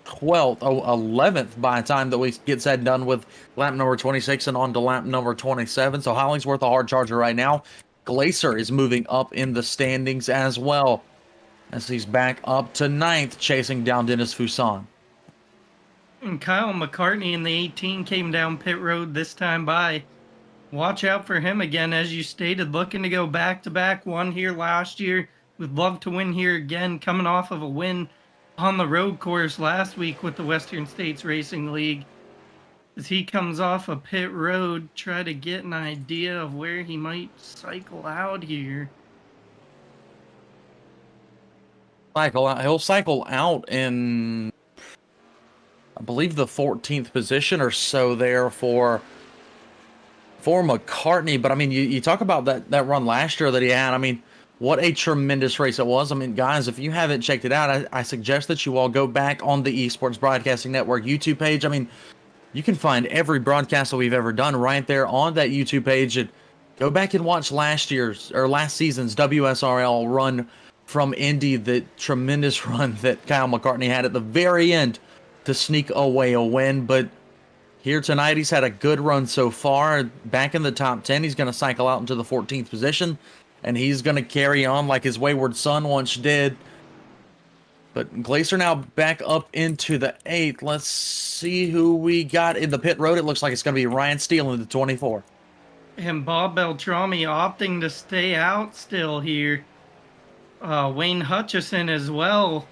11th by the time that we get said and done with lap number 26 and on to lap number 27. So Hollingsworth a hard charger right now. Glacier is moving up in the standings as well, as he's back up to 9th, chasing down Dennis Fuson. And Kyle McCartney in the 18 came down pit road this time by. Watch out for him again, as you stated, looking to go back-to-back. Won here last year. Would love to win here again, coming off of a win on the road course last week with the Western States Racing League. As he comes off a pit road, try to get an idea of where he might cycle out here. He'll cycle out in, I believe, the 14th position or so there for McCartney. But I mean, you talk about that run last year that he had. I mean, what a tremendous race it was. I mean, guys, if you haven't checked it out, I suggest that you all go back on the Esports Broadcasting Network YouTube page. I mean, you can find every broadcast that we've ever done right there on that YouTube page. And Go back and watch last season's WSRL run from Indy, the tremendous run that Kyle McCartney had at the very end to sneak away a win. But here tonight, he's had a good run so far. Back in the top 10, he's going to cycle out into the 14th position, and he's going to carry on like his wayward son once did. But Glacier now back up into the 8th. Let's see who we got in the pit road. It looks like it's going to be Ryan Steele in the 24. And Bob Beltrami opting to stay out still here. Wayne Hutchison as well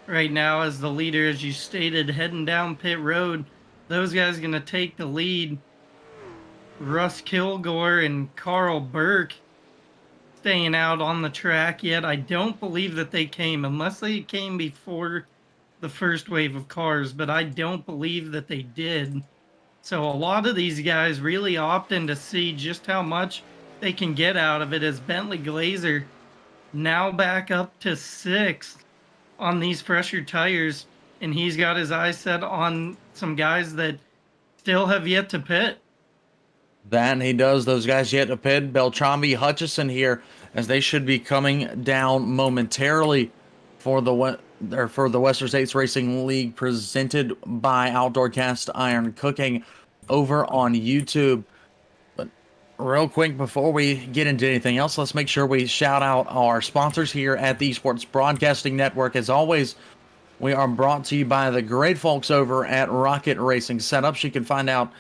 right now as the leader, as you stated, heading down pit road. Those guys going to take the lead. Russ Kilgore and Carl Burke staying out on the track yet. I don't believe that they came, unless they came before the first wave of cars, but I don't believe that they did. So a lot of these guys really opting to see just how much they can get out of it, as Bentley Glazer now back up to 6th on these fresher tires, and he's got his eyes set on some guys that still have yet to pit. That he does. Those guys yet to pit. Beltrami, Hutchison here, as they should be coming down momentarily for the Western States Racing League, presented by Outdoor Cast Iron Cooking over on YouTube. But real quick, before we get into anything else, let's make sure we shout out our sponsors here at the Esports Broadcasting Network. As always, we are brought to you by the great folks over at Rocket Racing Setups. You can find out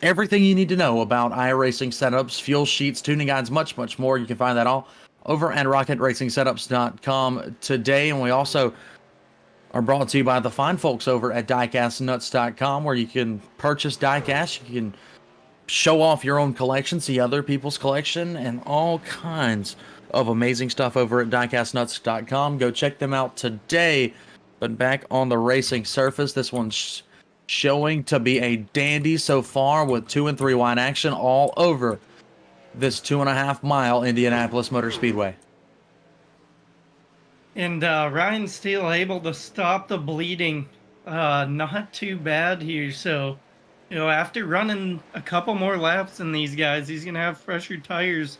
everything you need to know about iRacing setups, fuel sheets, tuning guides, much, much more. You can find that all over at rocketracingsetups.com today. And we also are brought to you by the fine folks over at diecastnuts.com, where you can purchase diecast. You can show off your own collection, see other people's collection, and all kinds of amazing stuff over at diecastnuts.com. Go check them out today. But back on the racing surface, this one's showing to be a dandy so far, with 2 and 3 wide action all over this 2.5 mile Indianapolis Motor Speedway. And Ryan Steele able to stop the bleeding. Not too bad here. So, after running a couple more laps than these guys, he's going to have fresher tires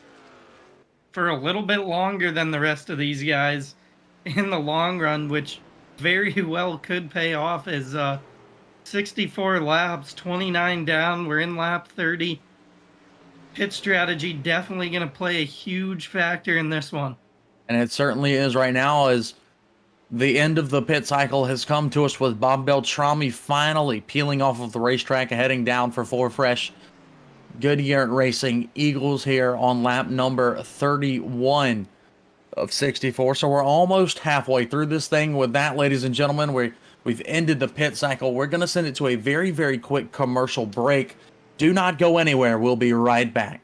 for a little bit longer than the rest of these guys in the long run, which very well could pay off, as 64 laps, 29 down. We're in lap 30. Pit strategy definitely going to play a huge factor in this one. And it certainly is right now, as the end of the pit cycle has come to us, with Bob Beltrami finally peeling off of the racetrack and heading down for 4 fresh Goodyear Racing Eagles here on lap number 31 of 64. So we're almost halfway through this thing. With that, ladies and gentlemen, we've ended the pit cycle. We're going to send it to a very, very quick commercial break. Do not go anywhere. We'll be right back.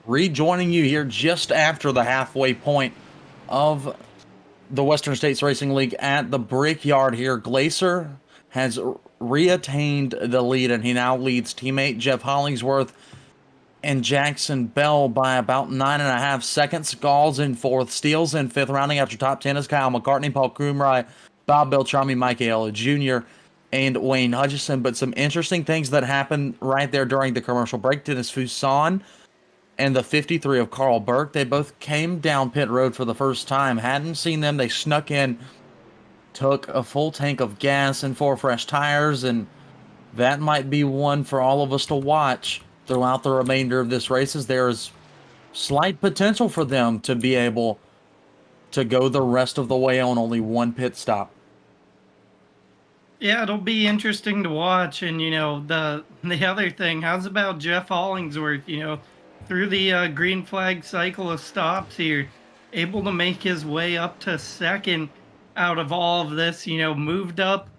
rejoining you here just after the halfway point of the Western States Racing League at the Brickyard here. Glacier has reattained the lead, and he now leads teammate Jeff Hollingsworth and Jackson Bell by about 9.5 seconds. Gall's in fourth, Steele's in fifth. Rounding after top 10 is Kyle McCartney, Paul Krumrye, Bob Beltrami, Mike Ayala Jr., and Wayne Hutchison. But some interesting things that happened right there during the commercial break. Dennis Fuson and the 53 of Carl Burke, they both came down pit road for the first time. Hadn't seen them. They snuck in, took a full tank of gas and 4 fresh tires, and that might be one for all of us to watch throughout the remainder of this race, as there is slight potential for them to be able to go the rest of the way on only one pit stop. Yeah, it'll be interesting to watch. And the other thing, how's about Jeff Hollingsworth? Through the green flag cycle of stops here, able to make his way up to second out of all of this. Moved up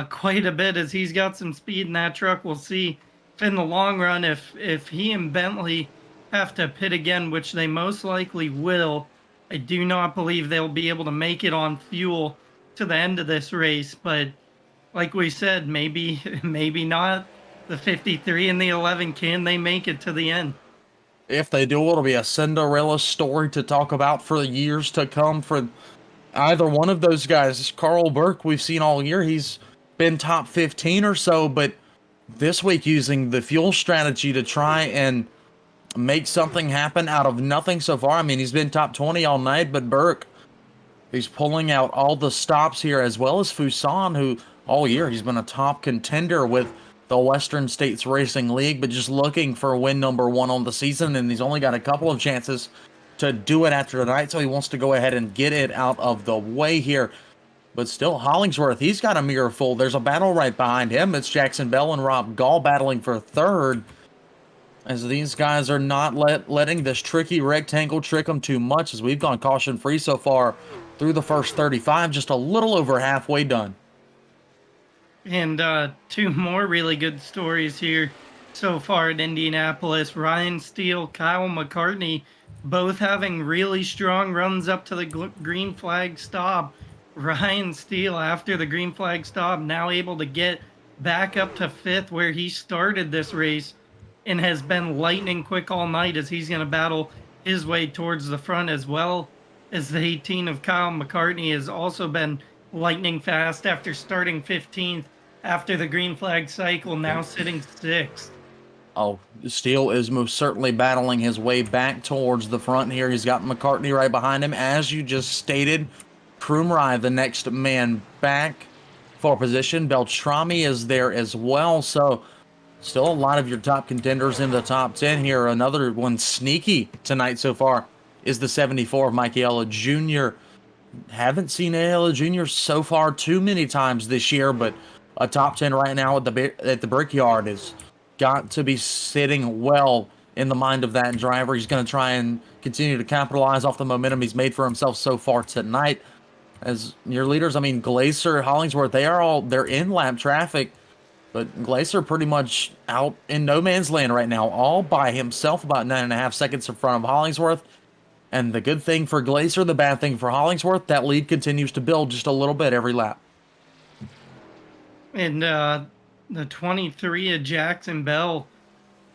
quite a bit, as he's got some speed in that truck. We'll see in the long run if he and Bentley have to pit again, which they most likely will. I do not believe they'll be able to make it on fuel to the end of this race, but like we said, maybe not. The 53 and the 11, can they make it to the end? If they do, it'll be a Cinderella story to talk about for years to come for either one of those guys. Carl Burke, we've seen all year, he's been top 15 or so, but this week using the fuel strategy to try and make something happen out of nothing so far. I mean, he's been top 20 all night, but Burke, he's pulling out all the stops here, as well as Fuson, who all year he's been a top contender with the Western States Racing League, but just looking for win number 1 on the season, and he's only got a couple of chances to do it after tonight, so he wants to go ahead and get it out of the way here. But still, Hollingsworth, he's got a mirror full. There's a battle right behind him. It's Jackson Bell and Rob Gall battling for third, as these guys are not letting this tricky rectangle trick them too much, as we've gone caution-free so far through the first 35, just a little over halfway done. And 2 more really good stories here so far at Indianapolis. Ryan Steele, Kyle McCartney, both having really strong runs up to the green flag stop. Ryan Steele, after the green flag stop, now able to get back up to 5th, where he started this race, and has been lightning quick all night, as he's going to battle his way towards the front, as well as the 18 of Kyle McCartney has also been lightning fast after starting 15th after the green flag cycle, now sitting 6th. Oh, Steele is most certainly battling his way back towards the front here. He's got McCartney right behind him, as you just stated. Krumrye, the next man back for position. Beltrami is there as well. So still a lot of your top contenders in the top 10 here. Another one sneaky tonight so far is the 74 of Mike Ayala Jr. Haven't seen Ayala Jr. so far too many times this year, but a top 10 right now at the Brickyard has got to be sitting well in the mind of that driver. He's going to try and continue to capitalize off the momentum he's made for himself so far tonight. As your leaders, I mean, Glacier, Hollingsworth, they're in lap traffic, but Glacier pretty much out in no man's land right now, all by himself, about 9.5 seconds in front of Hollingsworth. And the good thing for Glacier, the bad thing for Hollingsworth, that lead continues to build just a little bit every lap. And the 23 of Jackson Bell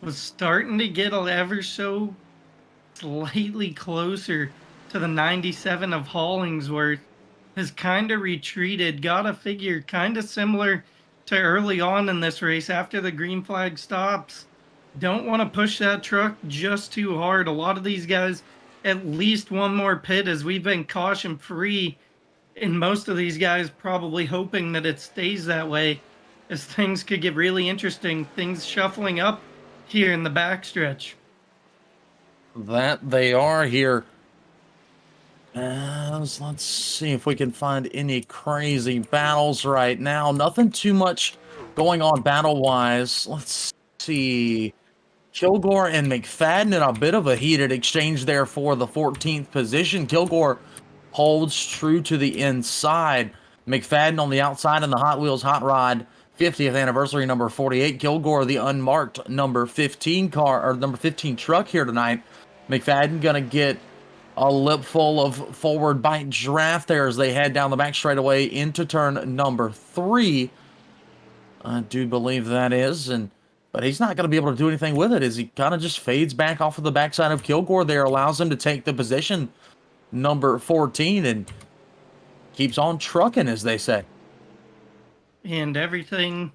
was starting to get ever so slightly closer to the 97 of Hollingsworth. Has kind of retreated. Gotta figure kind of similar to early on in this race after the green flag stops. Don't want to push that truck just too hard. A lot of these guys, at least one more pit, as we've been caution free, and most of these guys probably hoping that it stays that way, as things could get really interesting. Things shuffling up here in the backstretch. That they are here. Let's see if we can find any crazy battles right now. Nothing too much going on battle-wise. Let's see. Kilgore and McFadden in a bit of a heated exchange there for the 14th position. Kilgore holds true to the inside. McFadden on the outside in the Hot Wheels Hot Rod 50th anniversary number 48. Kilgore, the unmarked number 15 car, or number 15 truck here tonight, McFadden gonna get a lip full of forward bite draft there as they head down the back straightaway into turn number 3. I do believe that is, but he's not going to be able to do anything with it as he kind of just fades back off of the backside of Kilgore there, allows him to take the position number 14 and keeps on trucking, as they say. And everything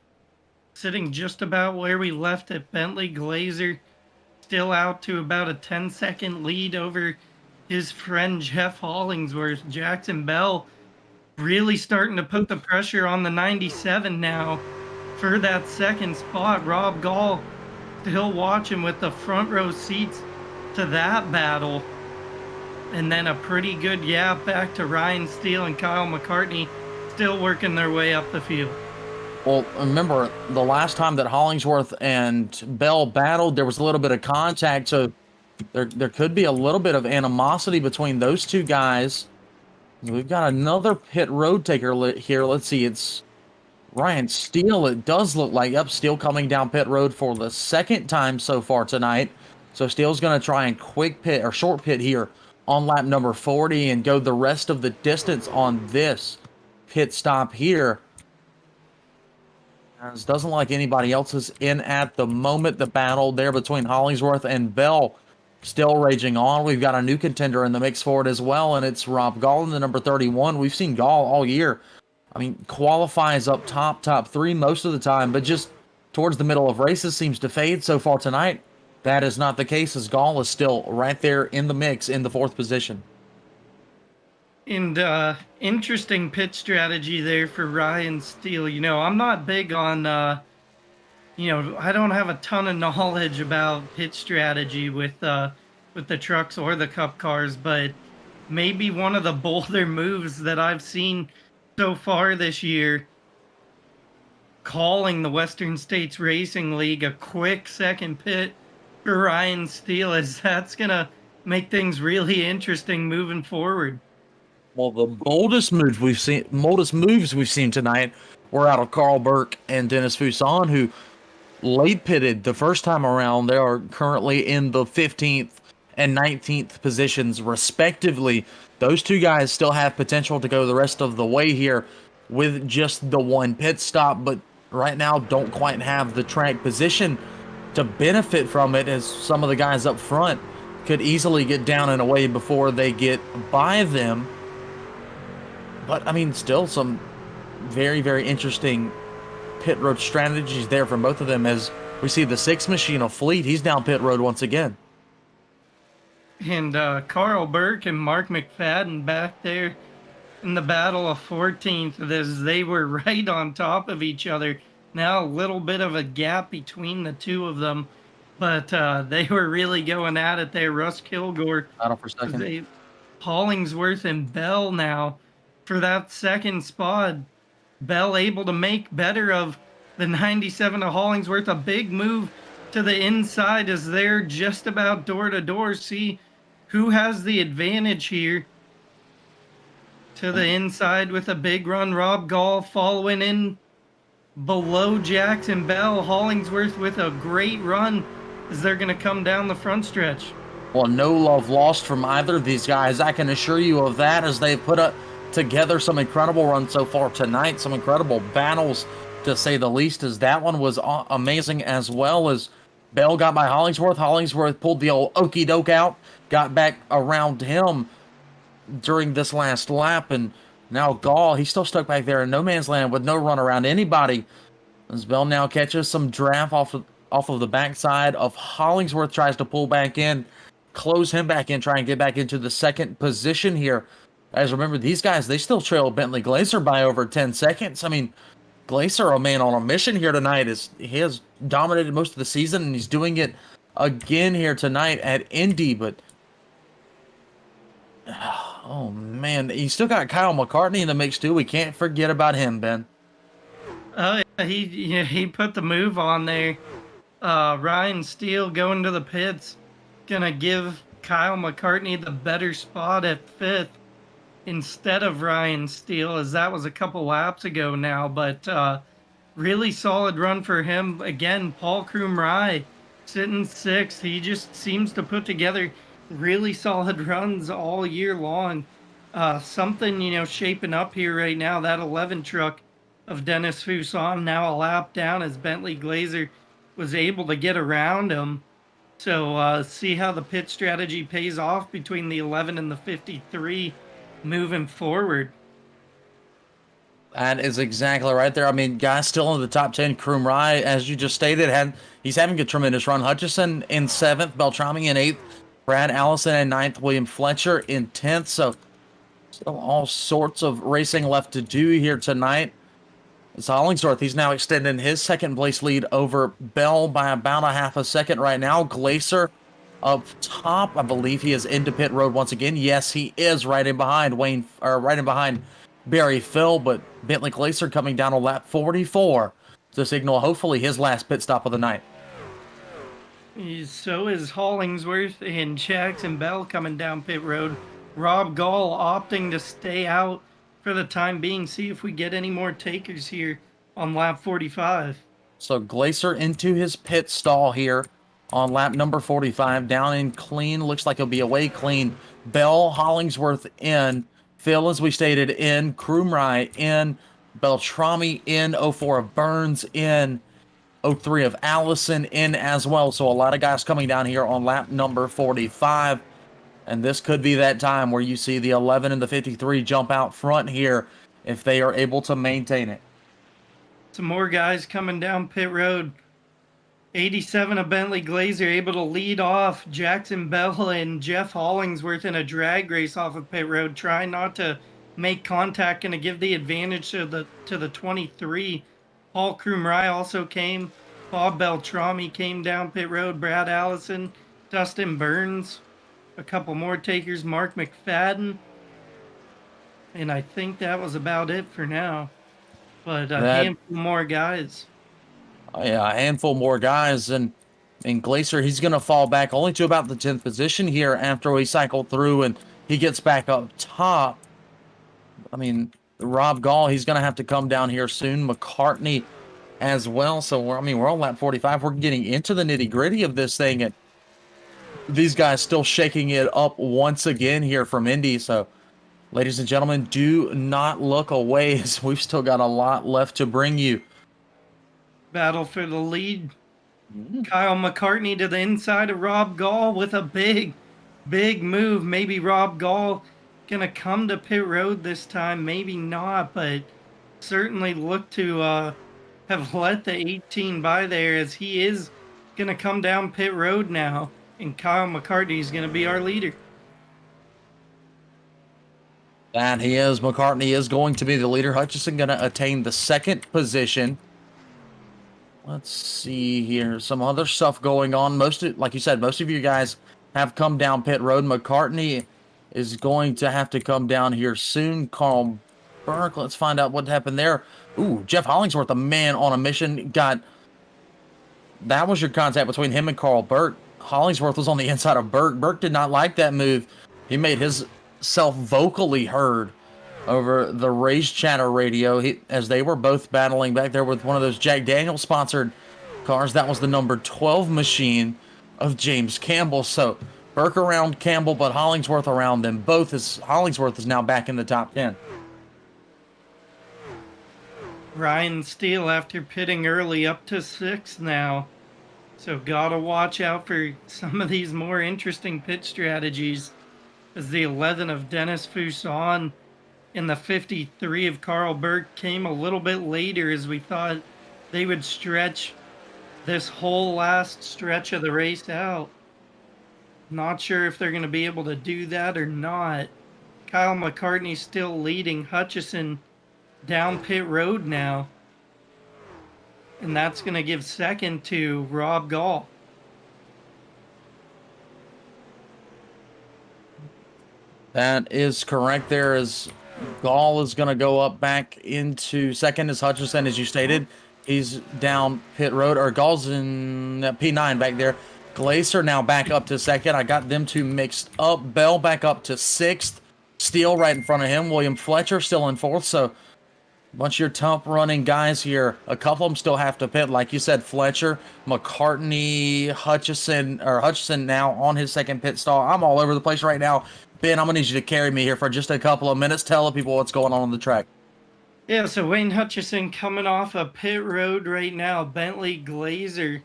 sitting just about where we left it. Bentley Glazer still out to about a 10-second lead over his friend Jeff Hollingsworth. Jackson Bell really starting to put the pressure on the 97 now for that second spot. Rob Gall still watching with the front row seats to that battle. And then a pretty good gap back to Ryan Steele and Kyle McCartney still working their way up the field. Well, remember, the last time that Hollingsworth and Bell battled, there was a little bit of contact, so there could be a little bit of animosity between those two guys. We've got another pit road taker here. Let's see, it's Ryan Steele. It does look like, yep, Steele coming down pit road for the second time so far tonight. So Steele's going to try and quick pit or short pit here on lap number 40 and go the rest of the distance on this pit stop here. As doesn't like anybody else is in at the moment. The battle there between Hollingsworth and Bell still raging on. We've got a new contender in the mix for it as well, and it's Rob Gall in the number 31. We've seen Gall all year. I mean, qualifies up top 3 most of the time, but just towards the middle of races seems to fade so far tonight. That is not the case, as Gall is still right there in the mix in the 4th position. And interesting pit strategy there for Ryan Steele. You know, I'm not big on, I don't have a ton of knowledge about pit strategy with the trucks or the cup cars, but maybe one of the bolder moves that I've seen so far this year, calling the Western States Racing League a quick second pit for Ryan Steele, as that's going to make things really interesting moving forward. Well, the boldest moves we've seen tonight were out of Carl Burke and Dennis Fuson, who late pitted the first time around. They are currently in the 15th and 19th positions, respectively. Those two guys still have potential to go the rest of the way here with just the one pit stop, but right now don't quite have the track position to benefit from it, as some of the guys up front could easily get down and away before they get by them. But, I mean, still some very, very interesting pit road strategies there from both of them, as we see the 6th machine of Fleet. He's down pit road once again. And Carl Burke and Mark McFadden back there in the battle of 14th, as they were right on top of each other. Now a little bit of a gap between the two of them, but they were really going at it there. Russ Kilgore, Battle for second. Hollingsworth and Bell now for that second spot. Bell able to make better of the 97 of Hollingsworth. A big move to the inside as they're just about door to door. See who has the advantage here. To the inside with a big run. Rob Gall following in below Jackson Bell. Hollingsworth with a great run as they're going to come down the front stretch. Well, no love lost from either of these guys. I can assure you of that, as they've put up together some incredible runs so far tonight, some incredible battles to say the least, as that one was amazing, as well as Bell got by Hollingsworth. Hollingsworth pulled the old okey doke out, got back around him during this last lap, and now Gall, he's still stuck back there in no man's land with no run around anybody, as Bell now catches some draft off of the backside of Hollingsworth, tries to pull back in, close him back in, try and get back into the 2nd position here. As remember, these guys, they still trail Bentley Glazer by over 10 seconds. I mean, Glazer, a man on a mission here tonight. He has dominated most of the season, and he's doing it again here tonight at Indy. But, oh, man, you still got Kyle McCartney in the mix, too. We can't forget about him, Ben. Oh, yeah, he put the move on there. Ryan Steele going to the pits. Going to give Kyle McCartney the better spot at 5th. Instead of Ryan Steele, as that was a couple laps ago now, but really solid run for him. Again, Paul Krumrye sitting 6th. He just seems to put together really solid runs all year long. Something, shaping up here right now. That 11 truck of Dennis Fuson now a lap down as Bentley Glazer was able to get around him. So see how the pit strategy pays off between the 11 and the 53 moving forward. That is exactly right there. I mean, guys still in the top 10. Krumrai, as you just stated, he's having a tremendous run. Hutchison in 7th, Beltrami in 8th, Brad Allison in 9th, William Fletcher in 10th. So still all sorts of racing left to do here tonight. It's Hollingsworth. He's now extending his second place lead over Bell by about a half a second right now. Glacier up top. I believe he is into pit road once again. Yes, he is right in behind Barry Phil, but Bentley Glacier coming down on lap 44 to signal hopefully his last pit stop of the night. So is Hollingsworth and Jackson Bell coming down pit road. Rob Gall opting to stay out for the time being. See if we get any more takers here on lap 45. So Glacier into his pit stall here on lap number 45. Down in clean. Looks like he'll be away clean. Bell, Hollingsworth in. Phil, as we stated, in. Krumrai in. Beltrami in. 04 of Burns in. 03 of Allison in as well. So a lot of guys coming down here on lap number 45. And this could be that time where you see the 11 and the 53 jump out front here if they are able to maintain it. Some more guys coming down pit road. 87 of Bentley Glazer able to lead off Jackson Bell and Jeff Hollingsworth in a drag race off of pit road, trying not to make contact and to give the advantage to the 23. Paul Krumrai also came. Bob Beltrami came down pit road. Brad Allison, Dustin Burns, a couple more takers. Mark McFadden, and I think that was about it for now. But a handful more guys. Yeah, a handful more guys, and Glacier, he's going to fall back only to about the 10th position here after we cycle through and he gets back up top. I mean, Rob Gall, he's going to have to come down here soon. McCartney as well. So, we're on lap 45. We're getting into the nitty-gritty of this thing, and these guys still shaking it up once again here from Indy. So, ladies and gentlemen, do not look away as we've still got a lot left to bring you. Battle for the lead. Kyle McCartney to the inside of Rob Gall with a big move. Maybe Rob Gall gonna come to pit road this time. Maybe not, but certainly look to have let the 18 by there, as he is gonna come down pit road now, and Kyle McCartney is gonna be our leader. That he is. McCartney is going to be the leader. Hutchison going to attain the 2nd position. Let's see here. Some other stuff going on. Like you said, most of you guys have come down pit road. McCartney is going to have to come down here soon. Carl Burke, let's find out what happened there. Ooh, Jeff Hollingsworth, a man on a mission. That was your contact between him and Carl Burke. Hollingsworth was on the inside of Burke. Burke did not like that move. He made himself vocally heard over the race chatter radio as they were both battling back there with one of those Jack Daniels sponsored cars. That was the number 12 machine of James Campbell. So Burke around Campbell, but Hollingsworth around them both, as Hollingsworth is now back in the top 10. Ryan Steele, after pitting early, up to 6th now. So gotta watch out for some of these more interesting pit strategies, as the 11 of Dennis Fuson and the 53 of Carl Burke came a little bit later, as we thought they would stretch this whole last stretch of the race out. Not sure if they're going to be able to do that or not. Kyle McCartney still leading Hutchison down pit road now. And that's going to give 2nd to Rob Gall. That is correct. There is Gall is going to go up back into 2nd as Hutchison, as you stated. He's down pit road, or Gall's in P9 back there. Glacier now back up to 2nd. I got them two mixed up. Bell back up to 6th. Steele right in front of him. William Fletcher still in 4th. So bunch of your top running guys here. A couple of them still have to pit, like you said. Fletcher, McCartney, Hutchison now on his second pit stall. I'm all over the place right now. Ben, I'm gonna need you to carry me here for just a couple of minutes. Tell the people what's going on the track. Yeah, so Wayne Hutchison coming off a pit road right now. Bentley Glazer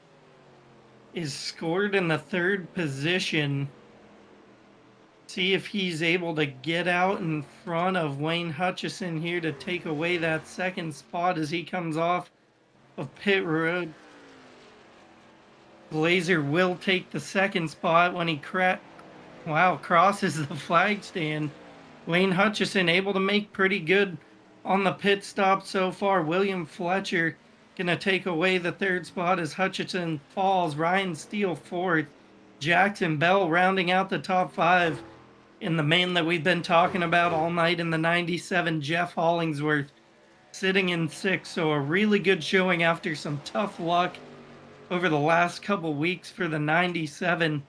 is scored in the third position. See if he's able to get out in front of Wayne Hutchison here to take away that second spot as he comes off of pit road. Glazer will take the second spot when he crosses the flag stand. Wayne Hutchison able to make pretty good on the pit stop so far. William Fletcher gonna take away the third spot as Hutchison falls. Ryan Steele fourth. Jackson Bell rounding out the top five. In the main that we've been talking about all night in the 97, Jeff Hollingsworth sitting in sixth. So a really good showing after some tough luck over the last couple weeks for the 97.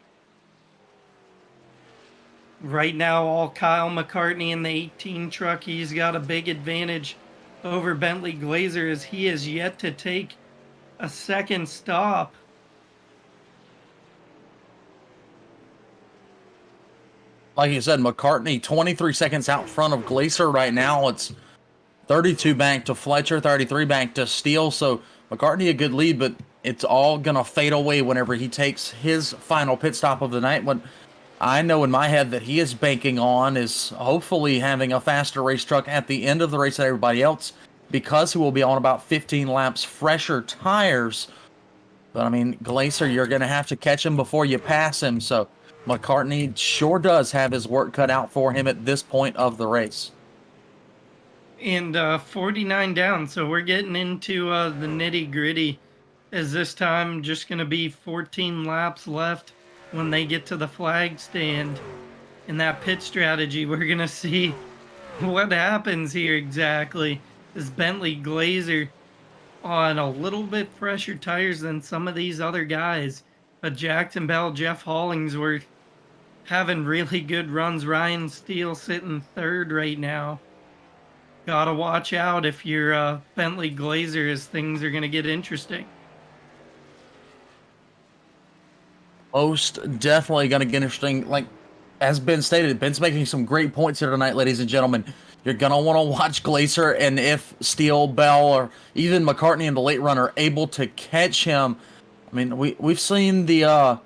Right now, all Kyle McCartney in the 18 truck. He's got a big advantage over Bentley Glazer as he has yet to take a second stop. Like you said, McCartney 23 seconds out front of Glazer right now. It's 32 back to Fletcher, 33 back to Steele. So McCartney a good lead, but it's all going to fade away whenever he takes his final pit stop of the night. What I know in my head that he is banking on is hopefully having a faster race truck at the end of the race than everybody else, because he will be on about 15 laps fresher tires. But I mean, Glazer, you're going to have to catch him before you pass him. So McCartney sure does have his work cut out for him at this point of the race. And 49 down, so we're getting into the nitty gritty, as this time just going to be 14 laps left when they get to the flag stand. In that pit strategy, we're going to see what happens here exactly. Is Bentley Glazer on a little bit fresher tires than some of these other guys, but Jackson Bell, Jeff Hollingsworth having really good runs. Ryan Steele sitting third right now. Gotta watch out if you're Bentley Glazer, as things are going to get interesting. Most definitely going to get interesting. Like, as Ben stated, Ben's making some great points here tonight, ladies and gentlemen. You're going to want to watch Glazer, and if Steele, Bell, or even McCartney in the late run are able to catch him. I mean, we've seen the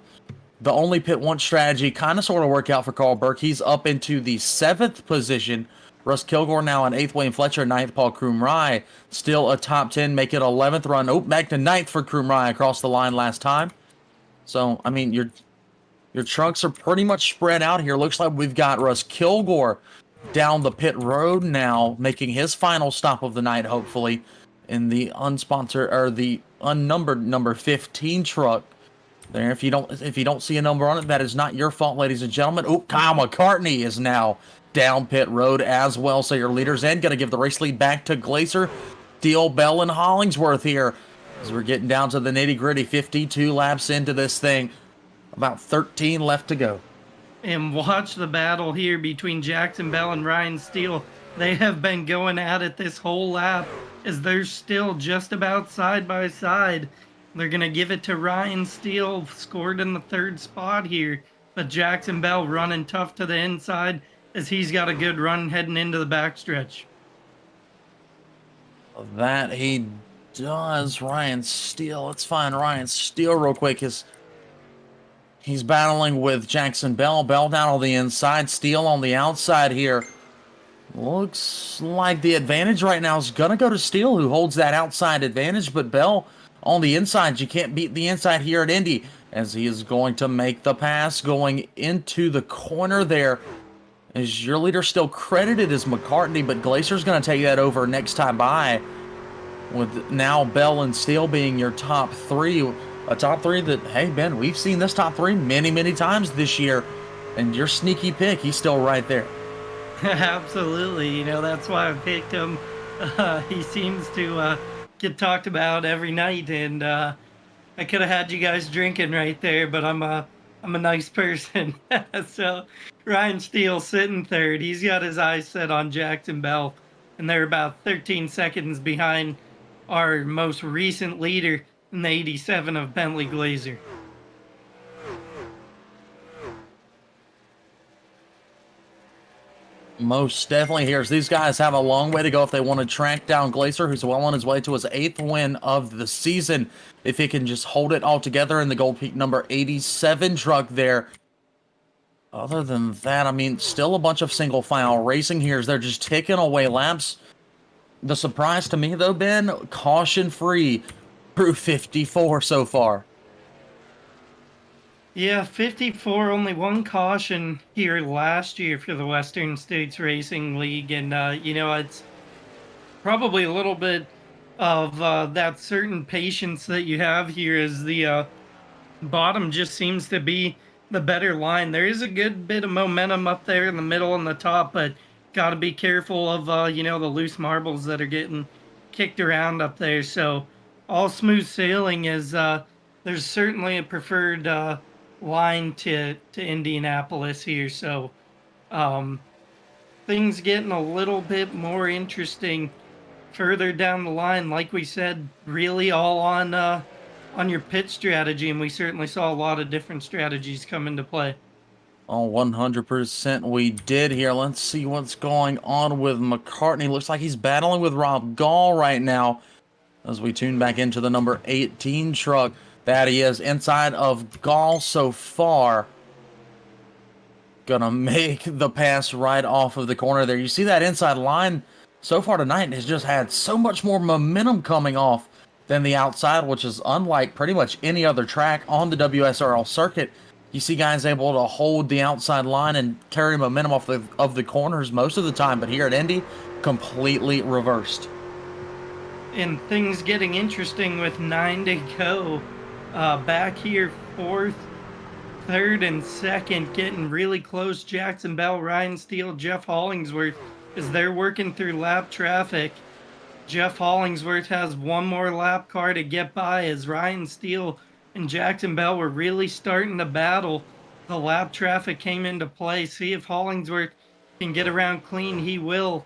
only pit once strategy kind of sort of work out for Carl Burke. He's up into the 7th position. Russ Kilgore now in 8th, Wayne Fletcher 9th, Paul Krumrie still a top 10, make it 11th run. Oh, back to 9th for Krumrie across the line last time. So, I mean, your trucks are pretty much spread out here. Looks like we've got Russ Kilgore down the pit road now, making his final stop of the night, hopefully, in the unsponsored or the unnumbered number 15 truck. There, if you don't see a number on it, that is not your fault, ladies and gentlemen. Oh, Kyle McCartney is now down pit road as well. So your leader's in, going to give the race lead back to Glazer, Steele, Bell, and Hollingsworth here. As we're getting down to the nitty-gritty, 52 laps into this thing. About 13 left to go. And watch the battle here between Jackson Bell and Ryan Steele. They have been going at it this whole lap, as they're still just about side by side. They're going to give it to Ryan Steele, scored in the third spot here. But Jackson Bell running tough to the inside, as he's got a good run heading into the backstretch. That he does. Ryan Steele. Let's find Ryan Steele real quick. He's battling with Jackson Bell. Bell down on the inside. Steele on the outside here. Looks like the advantage right now is going to go to Steele, who holds that outside advantage. But Bell on the inside. You can't beat the inside here at Indy, as he is going to make the pass going into the corner there. As your leader still credited as McCartney, but Glazer's going to take that over next time by, with now Bell and Steele being your top three. A top three that, hey, Ben, we've seen this top three many, many times this year. And your sneaky pick, he's still right there. Absolutely. You know, that's why I picked him. He seems to get talked about every night. And I could have had you guys drinking right there, but I'm a nice person. So Ryan Steele sitting third. He's got his eyes set on Jackson Bell. and they're about 13 seconds behind our most recent leader in the 87 of Bentley Glazer. Most definitely here. These guys have a long way to go if they want to track down Glazer, who's well on his way to his 8th win of the season. If he can just hold it all together in the Gold Peak number 87 truck there. Other than that, I mean, still a bunch of single file racing here as they're just taking away laps. The surprise to me, though, Ben, caution-free through 54 so far. Yeah, 54, only one caution here last year for the Western States Racing League. And, it's probably a little bit of that certain patience that you have here as the bottom just seems to be the better line. There is a good bit of momentum up there in the middle and the top, but got to be careful of, the loose marbles that are getting kicked around up there. So all smooth sailing is there's certainly a preferred line to Indianapolis here. So things getting a little bit more interesting further down the line. Like we said, really all on your pit strategy, and we certainly saw a lot of different strategies come into play. Oh, 100% we did here. Let's see what's going on with McCartney. Looks like he's battling with Rob Gall right now as we tune back into the number 18 truck. That he is inside of Gall so far. Gonna make the pass right off of the corner there. You see that inside line so far tonight has just had so much more momentum coming off than the outside, which is unlike pretty much any other track on the WSRL circuit. You see guys able to hold the outside line and carry momentum off of the corners most of the time, but here at Indy, completely reversed. And things getting interesting with 9 to go. Back here, 4th, 3rd, and 2nd, getting really close. Jackson Bell, Ryan Steele, Jeff Hollingsworth, as they're working through lap traffic. Jeff Hollingsworth has one more lap car to get by as Ryan Steele and Jackson Bell were really starting to battle. The lap traffic came into play. See if Hollingsworth can get around clean. He will,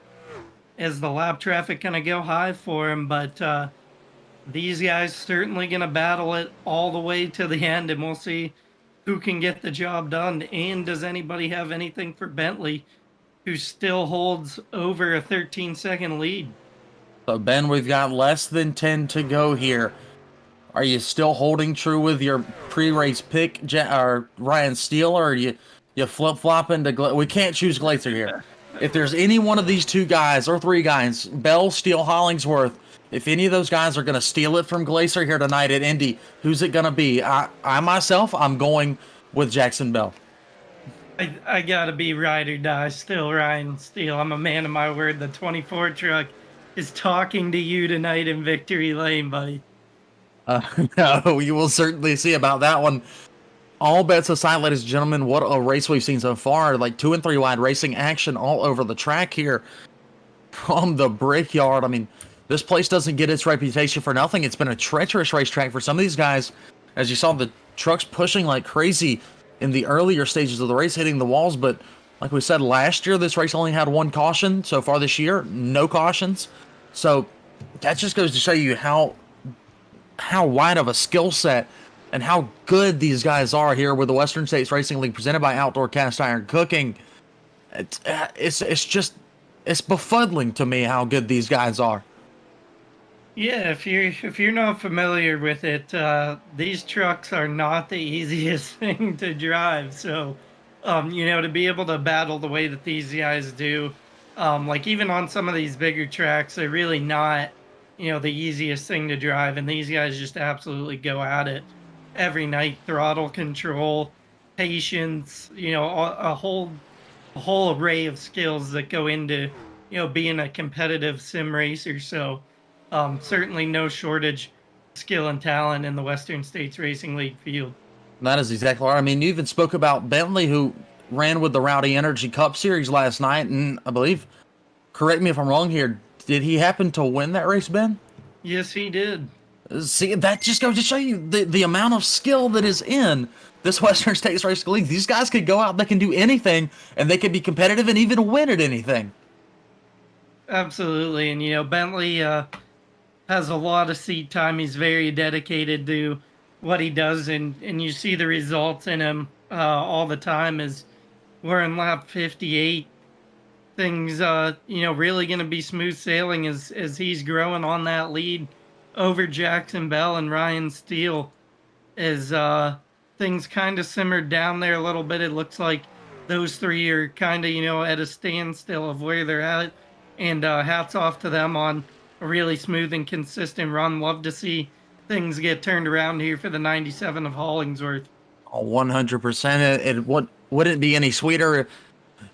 as the lap traffic going to go high for him. But these guys certainly going to battle it all the way to the end, and we'll see who can get the job done. And does anybody have anything for Bentley, who still holds over a 13-second lead? So, Ben, we've got less than 10 to go here. Are you still holding true with your pre-race pick, or Ryan Steele, or are you flip-flopping to we can't choose Glazer here. If there's any one of these two guys, or three guys, Bell, Steele, Hollingsworth, if any of those guys are going to steal it from Glazer here tonight at Indy, who's it going to be? I myself, I'm going with Jackson Bell. I got to be ride or die still, Ryan Steele. I'm a man of my word. The 24 truck is talking to you tonight in Victory Lane, buddy. No, you will certainly see about that one. All bets aside, ladies and gentlemen, what a race we've seen so far. Like 2 and 3 wide racing action all over the track here from the Brickyard. I mean, this place doesn't get its reputation for nothing. It's been a treacherous racetrack for some of these guys. As you saw, the trucks pushing like crazy in the earlier stages of the race, hitting the walls. But like we said, last year, this race only had one caution. So far this year, no cautions. So that just goes to show you how wide of a skill set and how good these guys are here with the Western States Racing League presented by Outdoor Cast Iron Cooking. It's befuddling to me how good these guys are. Yeah, if you're not familiar with it, these trucks are not the easiest thing to drive. So, to be able to battle the way that these guys do, like even on some of these bigger tracks, they're really not, the easiest thing to drive. And these guys just absolutely go at it every night. Throttle control, patience, a whole array of skills that go into, being a competitive sim racer. So, certainly no shortage of skill and talent in the Western States Racing League field. That is exactly right. I mean, you even spoke about Bentley, who ran with the Rowdy Energy Cup Series last night, and I believe, correct me if I'm wrong here, did he happen to win that race, Ben? Yes, he did. See, that just goes to show you the amount of skill that is in this Western States Racing League. These guys could go out, they can do anything, and they could be competitive and even win at anything. Absolutely. And, Bentley has a lot of seat time. He's very dedicated to what he does. And you see the results in him all the time as we're in lap 58. Things, really going to be smooth sailing as he's growing on that lead over Jackson Bell and Ryan Steele. As things kind of simmered down there a little bit, it looks like those three are kind of, at a standstill of where they're at. And hats off to them on a really smooth and consistent run. Love to see things get turned around here for the 97 of Hollingsworth. 100%. It wouldn't be any sweeter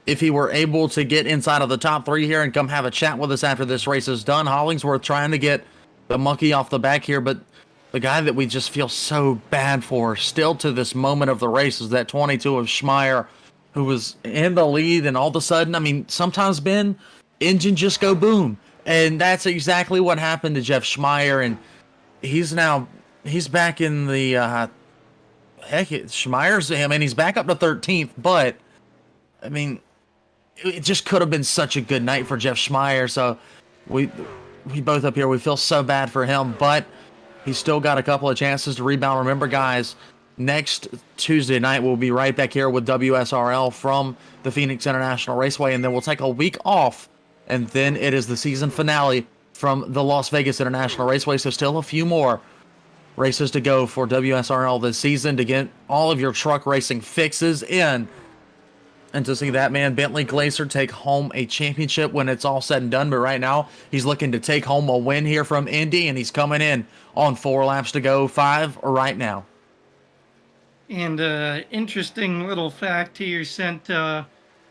if he were able to get inside of the top three here and come have a chat with us after this race is done. Hollingsworth trying to get the monkey off the back here, but the guy that we just feel so bad for still to this moment of the race is that 22 of Schmeier, who was in the lead, and all of a sudden, I mean, sometimes, Ben, engine just go boom. And that's exactly what happened to Jeff Schmeier, and he's back in the Schmeier's, I mean, he's back up to 13th, but I mean, it just could have been such a good night for Jeff Schmeier. So we both up here, we feel so bad for him, but he's still got a couple of chances to rebound. Remember, guys, next Tuesday night, we'll be right back here with WSRL from the Phoenix International Raceway, and then we'll take a week off, and then it is the season finale from the Las Vegas International Raceway. So still a few more races to go for WSRL this season to get all of your truck racing fixes in, and to see that man Bentley Glaser take home a championship when it's all said and done. But right now, he's looking to take home a win here from Indy, and he's coming in on 4 laps to go, 5 right now. And interesting little fact here sent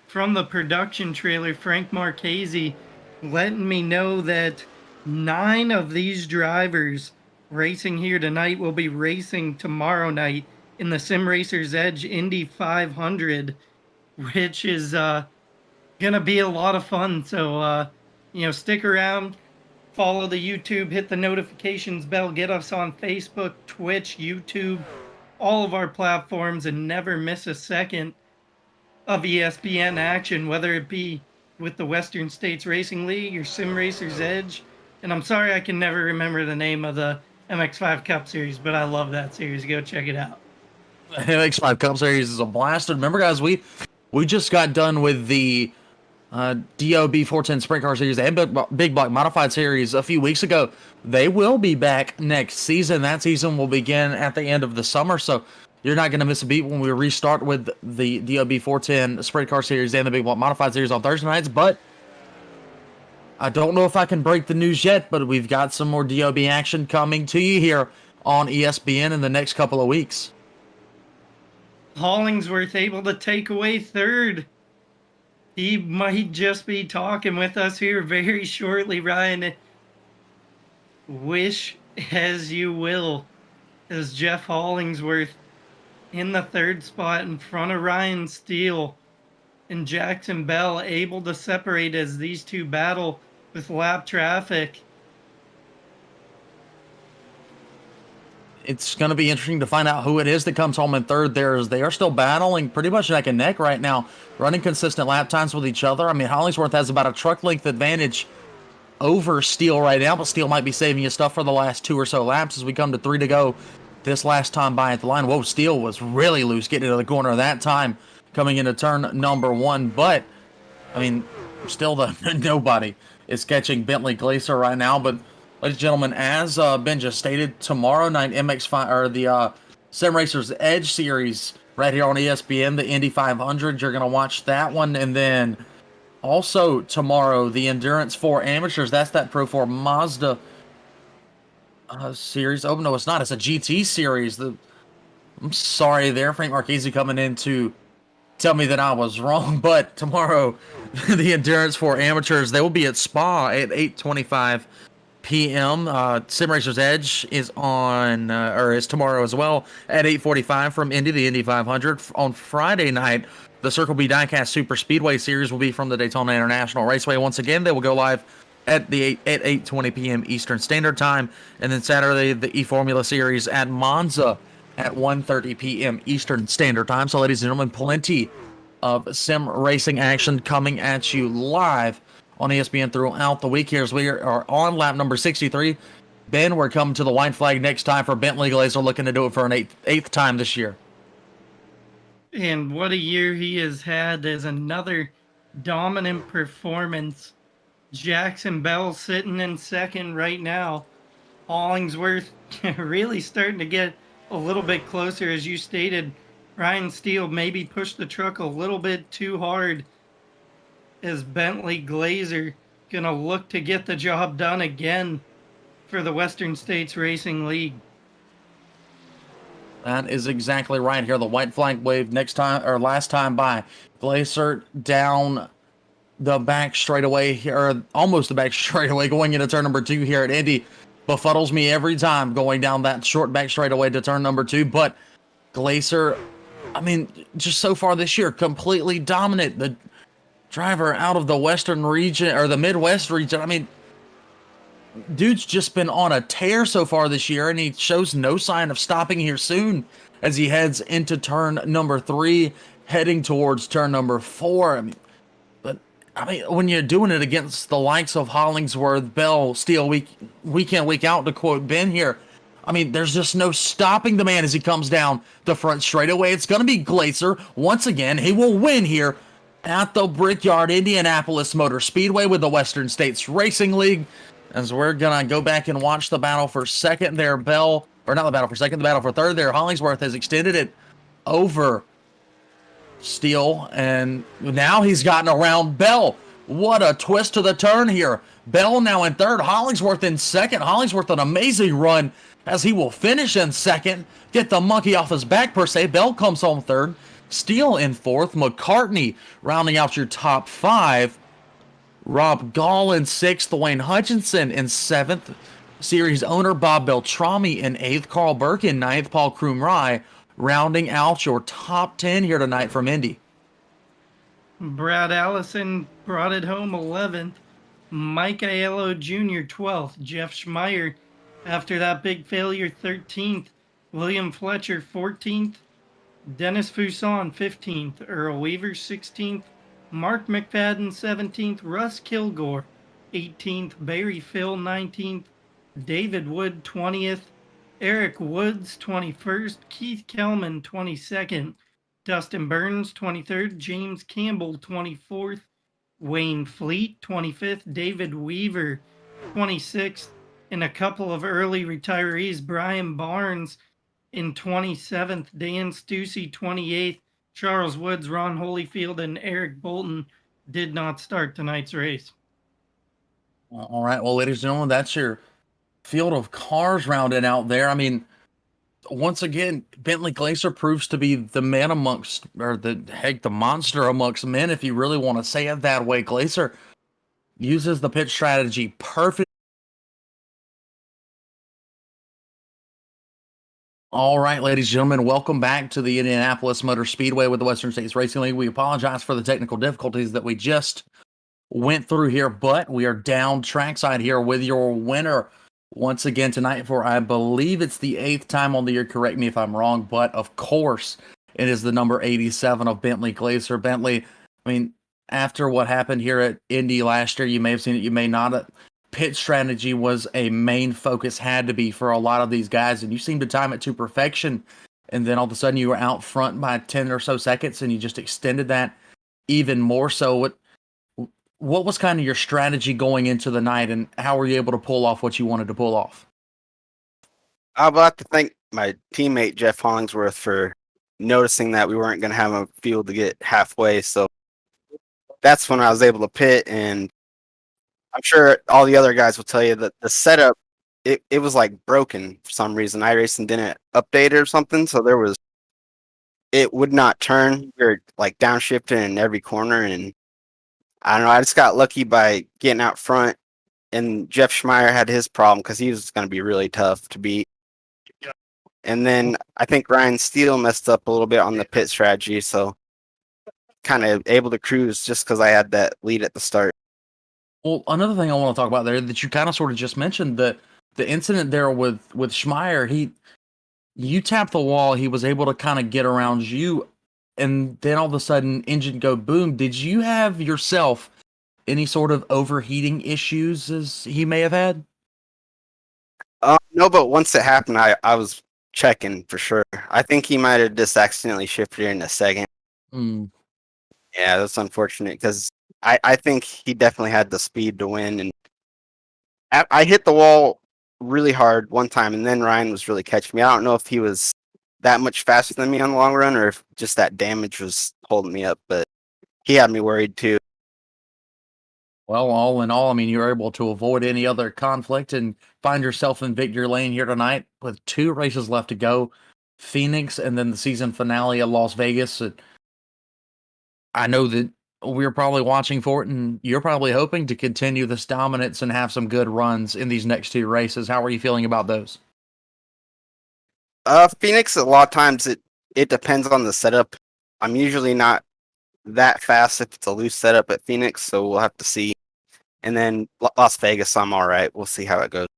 from the production trailer, Frank Marchese, letting me know that 9 of these drivers racing here tonight will be racing tomorrow night in the Sim Racers Edge Indy 500, which is gonna be a lot of fun. So stick around, follow the YouTube, hit the notifications bell, get us on Facebook, Twitch, YouTube, all of our platforms, and never miss a second of ESPN action, whether it be with the Western States Racing League or Sim Racers Edge. And I'm sorry I can never remember the name of the MX5 Cup Series, but I love that series. Go check it out. The MX5 Cup Series is a blast. Remember, guys, we just got done with the DOB 410 Sprint Car Series and Big Block Modified Series a few weeks ago. They will be back next season. That season will begin at the end of the summer, so you're not going to miss a beat when we restart with the DOB 410 Sprint Car Series and the Big Block Modified Series on Thursday nights. But I don't know if I can break the news yet, but we've got some more DOB action coming to you here on ESPN in the next couple of weeks. Hollingsworth able to take away third. He might just be talking with us here very shortly, Ryan. Wish as you will, as Jeff Hollingsworth in the third spot in front of Ryan Steele and Jackson Bell, able to separate as these two battle with lap traffic. It's going to be interesting to find out who it is that comes home in third there, as they are still battling pretty much neck and neck right now, running consistent lap times with each other. I mean, Hollingsworth has about a truck length advantage over Steele right now, but Steele might be saving his stuff for the last 2 or so laps as we come to 3 to go this last time by at the line. Whoa, Steele was really loose getting into the corner that time coming into turn number 1, but I mean, still nobody is catching Bentley Glaser right now. But ladies and gentlemen, as Ben just stated, tomorrow night MX5 or the Sim Racers Edge Series right here on ESPN, the Indy 500. You're gonna watch that one, and then also tomorrow the Endurance 4 Amateurs. That's that Pro 4 Mazda series. Oh no, it's not. It's a GT series. I'm sorry there, Frank Marchese coming in to tell me that I was wrong. But tomorrow, the Endurance 4 Amateurs, they will be at Spa at 8:25 p.m. Sim Racers Edge is on, or is tomorrow as well at 8:45 from Indy, the Indy 500. On Friday night, the Circle B Diecast Super Speedway Series will be from the Daytona International Raceway. Once again, they will go live at 8:20 p.m. Eastern Standard Time. And then Saturday, the E-Formula Series at Monza at 1:30 p.m. Eastern Standard Time. So, ladies and gentlemen, plenty of sim racing action coming at you live on ESPN throughout the week here as we are on lap number 63. Ben, we're coming to the white flag next time for Bentley Glazer, looking to do it for an eighth time this year. And what a year he has had as another dominant performance. Jackson Bell sitting in second right now. Hollingsworth really starting to get a little bit closer, as you stated. Ryan Steele maybe pushed the truck a little bit too hard, as Bentley Glazer gonna look to get the job done again for the Western States Racing League. That is exactly right here. The white flag wave next time or last time by. Glazer down the back straightaway here, or almost the back straightaway going into turn number 2 here at Indy. Befuddles me every time going down that short back straightaway to turn number 2. But Glazer, I mean, just so far this year, completely dominant. The driver out of the Western region or the Midwest region. I mean, dude's just been on a tear so far this year, and he shows no sign of stopping here soon as he heads into turn number 3, heading towards turn number 4. I mean, when you're doing it against the likes of Hollingsworth, Bell, Steele, week in, week out, to quote Ben here, I mean, there's just no stopping the man as he comes down the front straightaway. It's going to be Glazer. Once again, he will win here at the Brickyard Indianapolis Motor Speedway with the Western States Racing League. As we're going to go back and watch the battle for second there, Bell, or not the battle for second, the battle for third there. Hollingsworth has extended it over Steele, and now he's gotten around Bell. What a twist to the turn here. Bell now in third, Hollingsworth in second. Hollingsworth an amazing run as he will finish in second, get the monkey off his back per se. Bell comes home third, Steele in fourth, McCartney rounding out your top 5. Rob Gall in 6th, Wayne Hutchinson in 7th, series owner Bob Beltrami in 8th, Carl Burke in 9th, Paul Krumrye rounding out your top 10 here tonight from Indy. Brad Allison brought it home 11th, Mike Aiello Jr. 12th, Jeff Schmeier after that big failure 13th, William Fletcher 14th, Dennis Fuson 15th, Earl Weaver 16th, Mark McFadden 17th, Russ Kilgore 18th, Barry Phil 19th, David Wood 20th, Eric Woods 21st, Keith Kelman 22nd, Dustin Burns 23rd, James Campbell 24th, Wayne Fleet 25th, David Weaver 26th, and a couple of early retirees, Brian Barnes in 27th, Dan Stussy 28th, Charles Woods, Ron Holyfield, and Eric Bolton did not start tonight's race. All right, well, ladies and gentlemen, that's your field of cars rounded out there. I mean, once again, Bentley Glazer proves to be the man amongst, or the monster amongst men, if you really want to say it that way. Glazer uses the pit strategy perfect. All right, ladies and gentlemen, welcome back to the Indianapolis Motor Speedway with the Western States Racing League. We apologize for the technical difficulties that we just went through here, but we are down trackside here with your winner once again tonight for, I believe it's the 8th time on the year. Correct me if I'm wrong, but of course it is the number 87 of Bentley Glazer. Bentley, I mean, after what happened here at Indy last year, you may have seen it, you may not have. Pit strategy was a main focus, had to be for a lot of these guys, and you seemed to time it to perfection. And then all of a sudden you were out front by 10 or so seconds, and you just extended that even more so. What was kind of your strategy going into the night, and how were you able to pull off what you wanted to pull off? I would like to thank my teammate Jeff Hollingsworth for noticing that we weren't going to have a field to get halfway. So that's when I was able to pit, and I'm sure all the other guys will tell you that the setup, it was like broken for some reason. iRacing didn't update it or something, so it would not turn. We were like downshifting in every corner, and I don't know, I just got lucky by getting out front, and Jeff Schmeier had his problem because he was going to be really tough to beat. And then I think Ryan Steele messed up a little bit on the pit strategy, so kind of able to cruise just because I had that lead at the start. Well, another thing I want to talk about there that you kind of sort of just mentioned, the incident there with Schmeier, you tapped the wall, he was able to kind of get around you, and then all of a sudden engine go boom. Did you have yourself any sort of overheating issues as he may have had? No, but once it happened, I was checking for sure. I think he might have just accidentally shifted in a second. Mm. Yeah, that's unfortunate because I think he definitely had the speed to win. And I hit the wall really hard one time, and then Ryan was really catching me. I don't know if he was that much faster than me on the long run or if just that damage was holding me up, but he had me worried too. Well, all in all, I mean, you're able to avoid any other conflict and find yourself in victory lane here tonight with 2 races left to go. Phoenix and then the season finale at Las Vegas. I know that we're probably watching for it, and you're probably hoping to continue this dominance and have some good runs in these next 2 races. How are you feeling about those? Phoenix, a lot of times it depends on the setup. I'm usually not that fast if it's a loose setup at Phoenix, so we'll have to see. And then Las Vegas, I'm all right. We'll see how it goes.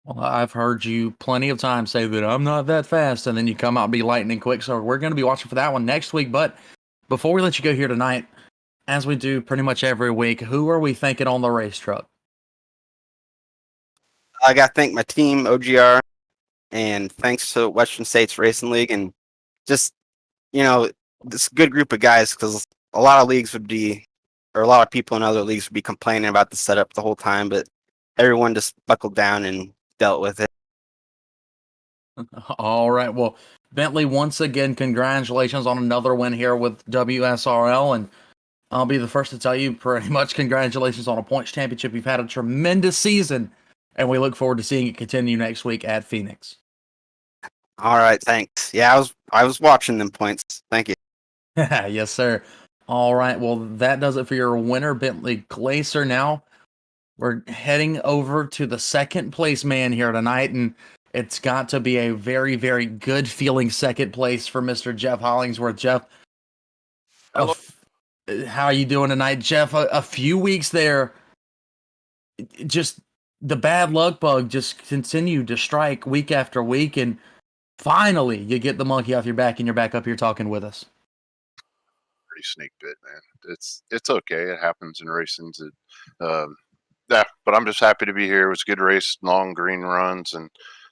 Well, I've heard you plenty of times say that I'm not that fast, and then you come out and be lightning quick. So we're going to be watching for that one next week. But before we let you go here tonight, as we do pretty much every week, who are we thinking on the race truck? I got to thank my team, OGR, and thanks to Western States Racing League, and just this good group of guys because a lot of leagues would be, or a lot of people in other leagues would be complaining about the setup the whole time, but everyone just buckled down and dealt with it. All right. Well, Bentley, once again, congratulations on another win here with WSRL. And I'll be the first to tell you pretty much congratulations on a points championship. You've had a tremendous season, and we look forward to seeing it continue next week at Phoenix. All right, thanks. Yeah, I was watching them points. Thank you. Yes, sir. All right. Well, that does it for your winner, Bentley Glacier. Now we're heading over to the second place man here tonight, and it's got to be a very, very good feeling second place for Mr. Jeff Hollingsworth. Jeff, Hello. How are you doing tonight, Jeff? A few weeks there, just the bad luck bug just continued to strike week after week, and finally you get the monkey off your back and you're back up here talking with us. Pretty snake bit, man. It's okay. It happens in racings. Yeah, but I'm just happy to be here. It was a good race, long green runs, and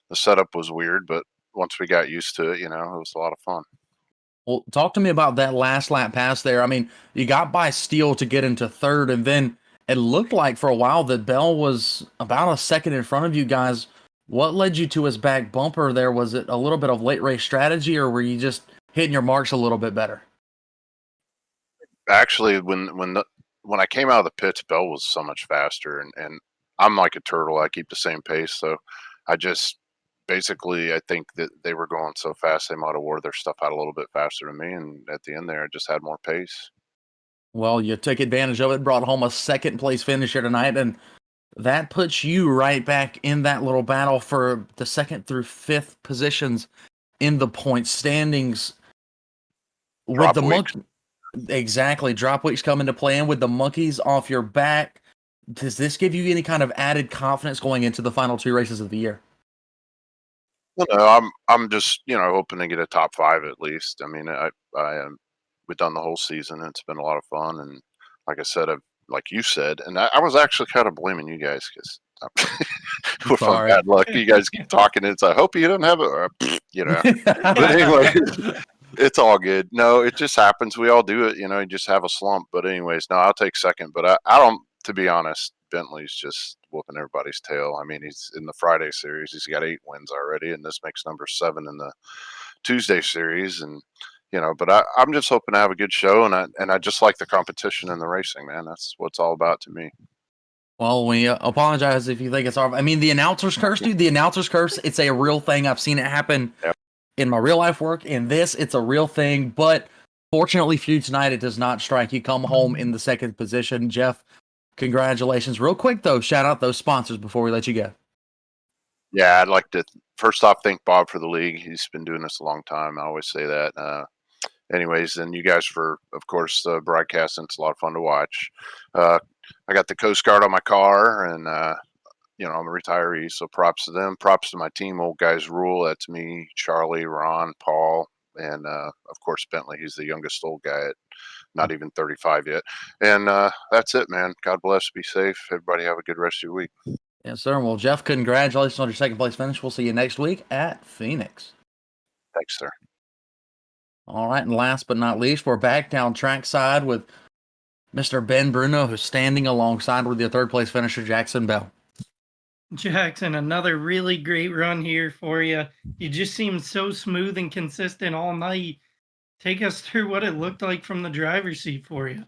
the setup was weird, but once we got used to it, it was a lot of fun. Well, talk to me about that last lap pass there. I mean, you got by Steele to get into third, and then it looked like for a while that Bell was about a second in front of you guys. What led you to his back bumper there? Was it a little bit of late race strategy, or were you just hitting your marks a little bit better? Actually, when I came out of the pits, Bell was so much faster, and I'm like a turtle. I keep the same pace, so I just basically I think that they were going so fast they might have wore their stuff out a little bit faster than me, and at the end there, I just had more pace. Well, you took advantage of it, brought home a second place finish here tonight, and that puts you right back in that little battle for the second through fifth positions in the point standings. With the monkey, exactly, drop weeks come into play, and with the monkeys off your back, does this give you any kind of added confidence going into the final 2 races of the year? Well, no, I'm just hoping to get a top 5 at least. I mean, we've done the whole season. And it's been a lot of fun, and like I said, like you said, and I was actually kind of blaming you guys because we're from Sorry. bad luck. You guys keep talking. It's I hope you don't have it, But anyway, it's all good. No, it just happens. We all do it. You just have a slump. But anyways, no, I'll take second. But I don't. To be honest, Bentley's just whooping everybody's tail. I mean, he's in the Friday series. He's got 8 wins already, and this makes number 7 in the Tuesday series. And but I'm just hoping to have a good show, and I just like the competition and the racing, man. That's what it's all about to me. Well, we apologize if you think it's our. I mean, the announcer's curse, dude. The announcer's curse. It's a real thing. I've seen it happen in my real life work. In this, it's a real thing. But fortunately for you tonight, it does not strike. You come home in the second position, Jeff. Congratulations. Real quick though, shout out those sponsors before we let you go. Yeah, I'd like to first off thank Bob for the league. He's been doing this a long time. I always say that. Anyways, and you guys for, of course, broadcasting. It's a lot of fun to watch. I got the Coast Guard on my car, and I'm a retiree, so props to them. Props to my team. Old guys rule. That's me, Charlie, Ron, Paul, and of course Bentley. He's the youngest old guy at not even 35 yet. And that's it, man. God bless. Be safe. Everybody have a good rest of your week. Yes, sir. Well, Jeff, congratulations on your second place finish. We'll see you next week at Phoenix. Thanks, sir. All right, and last but not least, we're back down trackside with Mr. Ben Bruno, who's standing alongside with your third place finisher, Jackson Bell. Jackson, another really great run here for you. You just seemed so smooth and consistent all night. Take us through what it looked like from the driver's seat for you.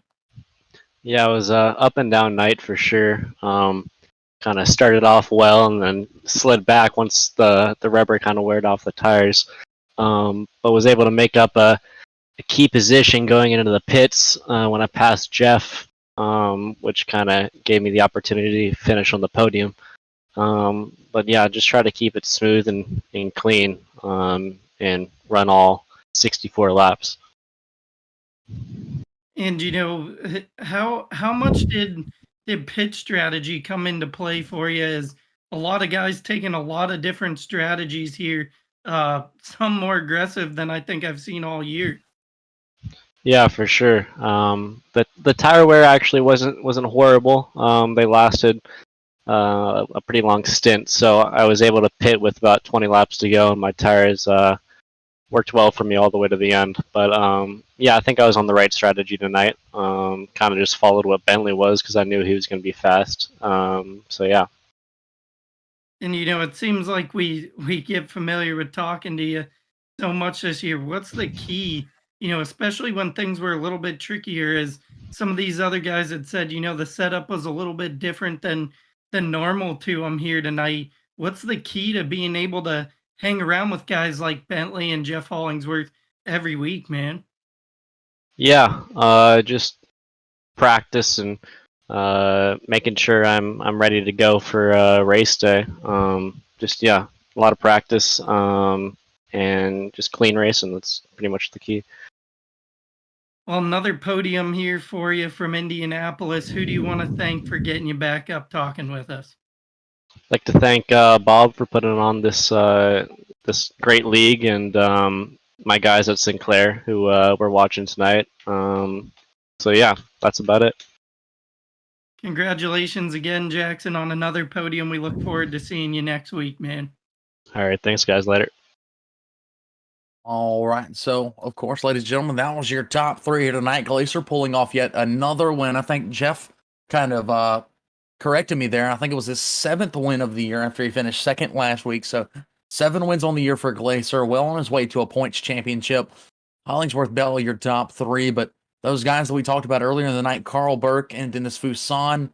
Yeah, it was a up and down night for sure. Kind of started off well and then slid back once the rubber kind of weared off the tires. But was able to make up a key position going into the pits when I passed Jeff, which kind of gave me the opportunity to finish on the podium. But yeah, just try to keep it smooth and clean and run all 64 laps. And how much did pit strategy come into play for you? As a lot of guys taking a lot of different strategies here, some more aggressive than I think I've seen all year. Yeah, for sure. The tire wear actually wasn't horrible. They lasted a pretty long stint, so I was able to pit with about 20 laps to go, and my tires worked well for me all the way to the end. But yeah, I think I was on the right strategy tonight. Kind of just followed what Bentley was because I knew he was going to be fast. So yeah. And it seems like we get familiar with talking to you so much this year. What's the key? Especially when things were a little bit trickier, as some of these other guys had said. The setup was a little bit different than normal to them here tonight. What's the key to being able to hang around with guys like Bentley and Jeff Hollingsworth every week, man? Yeah, just practice and making sure I'm ready to go for race day. Just a lot of practice and just clean racing. That's pretty much the key. Well, another podium here for you from Indianapolis. Who do you want to thank for getting you back up talking with us? I'd like to thank Bob for putting on this this great league, and my guys at Sinclair who were watching tonight. So yeah, that's about it. Congratulations again, Jackson, on another podium. We look forward to seeing you next week, man. All right, thanks guys. Later. All right. So, of course, ladies and gentlemen, that was your top three here tonight. Glacier pulling off yet another win. I think Jeff kind of corrected me there. I think it was his 7th win of the year after he finished second last week. So 7 wins on the year for Glacier. Well on his way to a points championship. Hollingsworth, Bell, your top 3. But those guys that we talked about earlier in the night, Carl Burke and Dennis Fuson,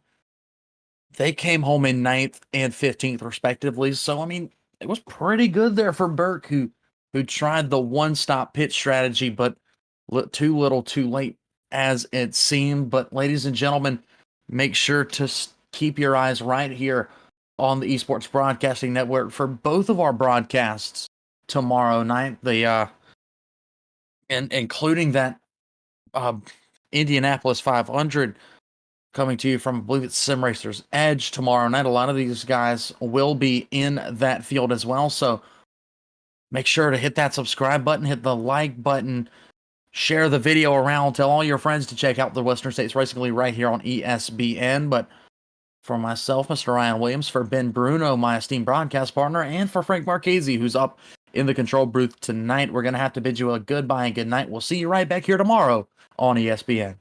they came home in 9th and 15th respectively. So, I mean, it was pretty good there for Burke, who tried the one-stop pit strategy, but too little too late as it seemed. But ladies and gentlemen, make sure to keep your eyes right here on the Esports Broadcasting Network for both of our broadcasts tomorrow night. And including that Indianapolis 500 coming to you from, I believe it's Sim Racers Edge tomorrow night. A lot of these guys will be in that field as well. So make sure to hit that subscribe button, hit the like button, share the video around, tell all your friends to check out the Western States Racing League right here on ESBN. But for myself, Mr. Ryan Williams, for Ben Bruno, my esteemed broadcast partner, and for Frank Marchese, who's up in the control booth tonight, we're going to have to bid you a goodbye and good night. We'll see you right back here tomorrow on ESPN.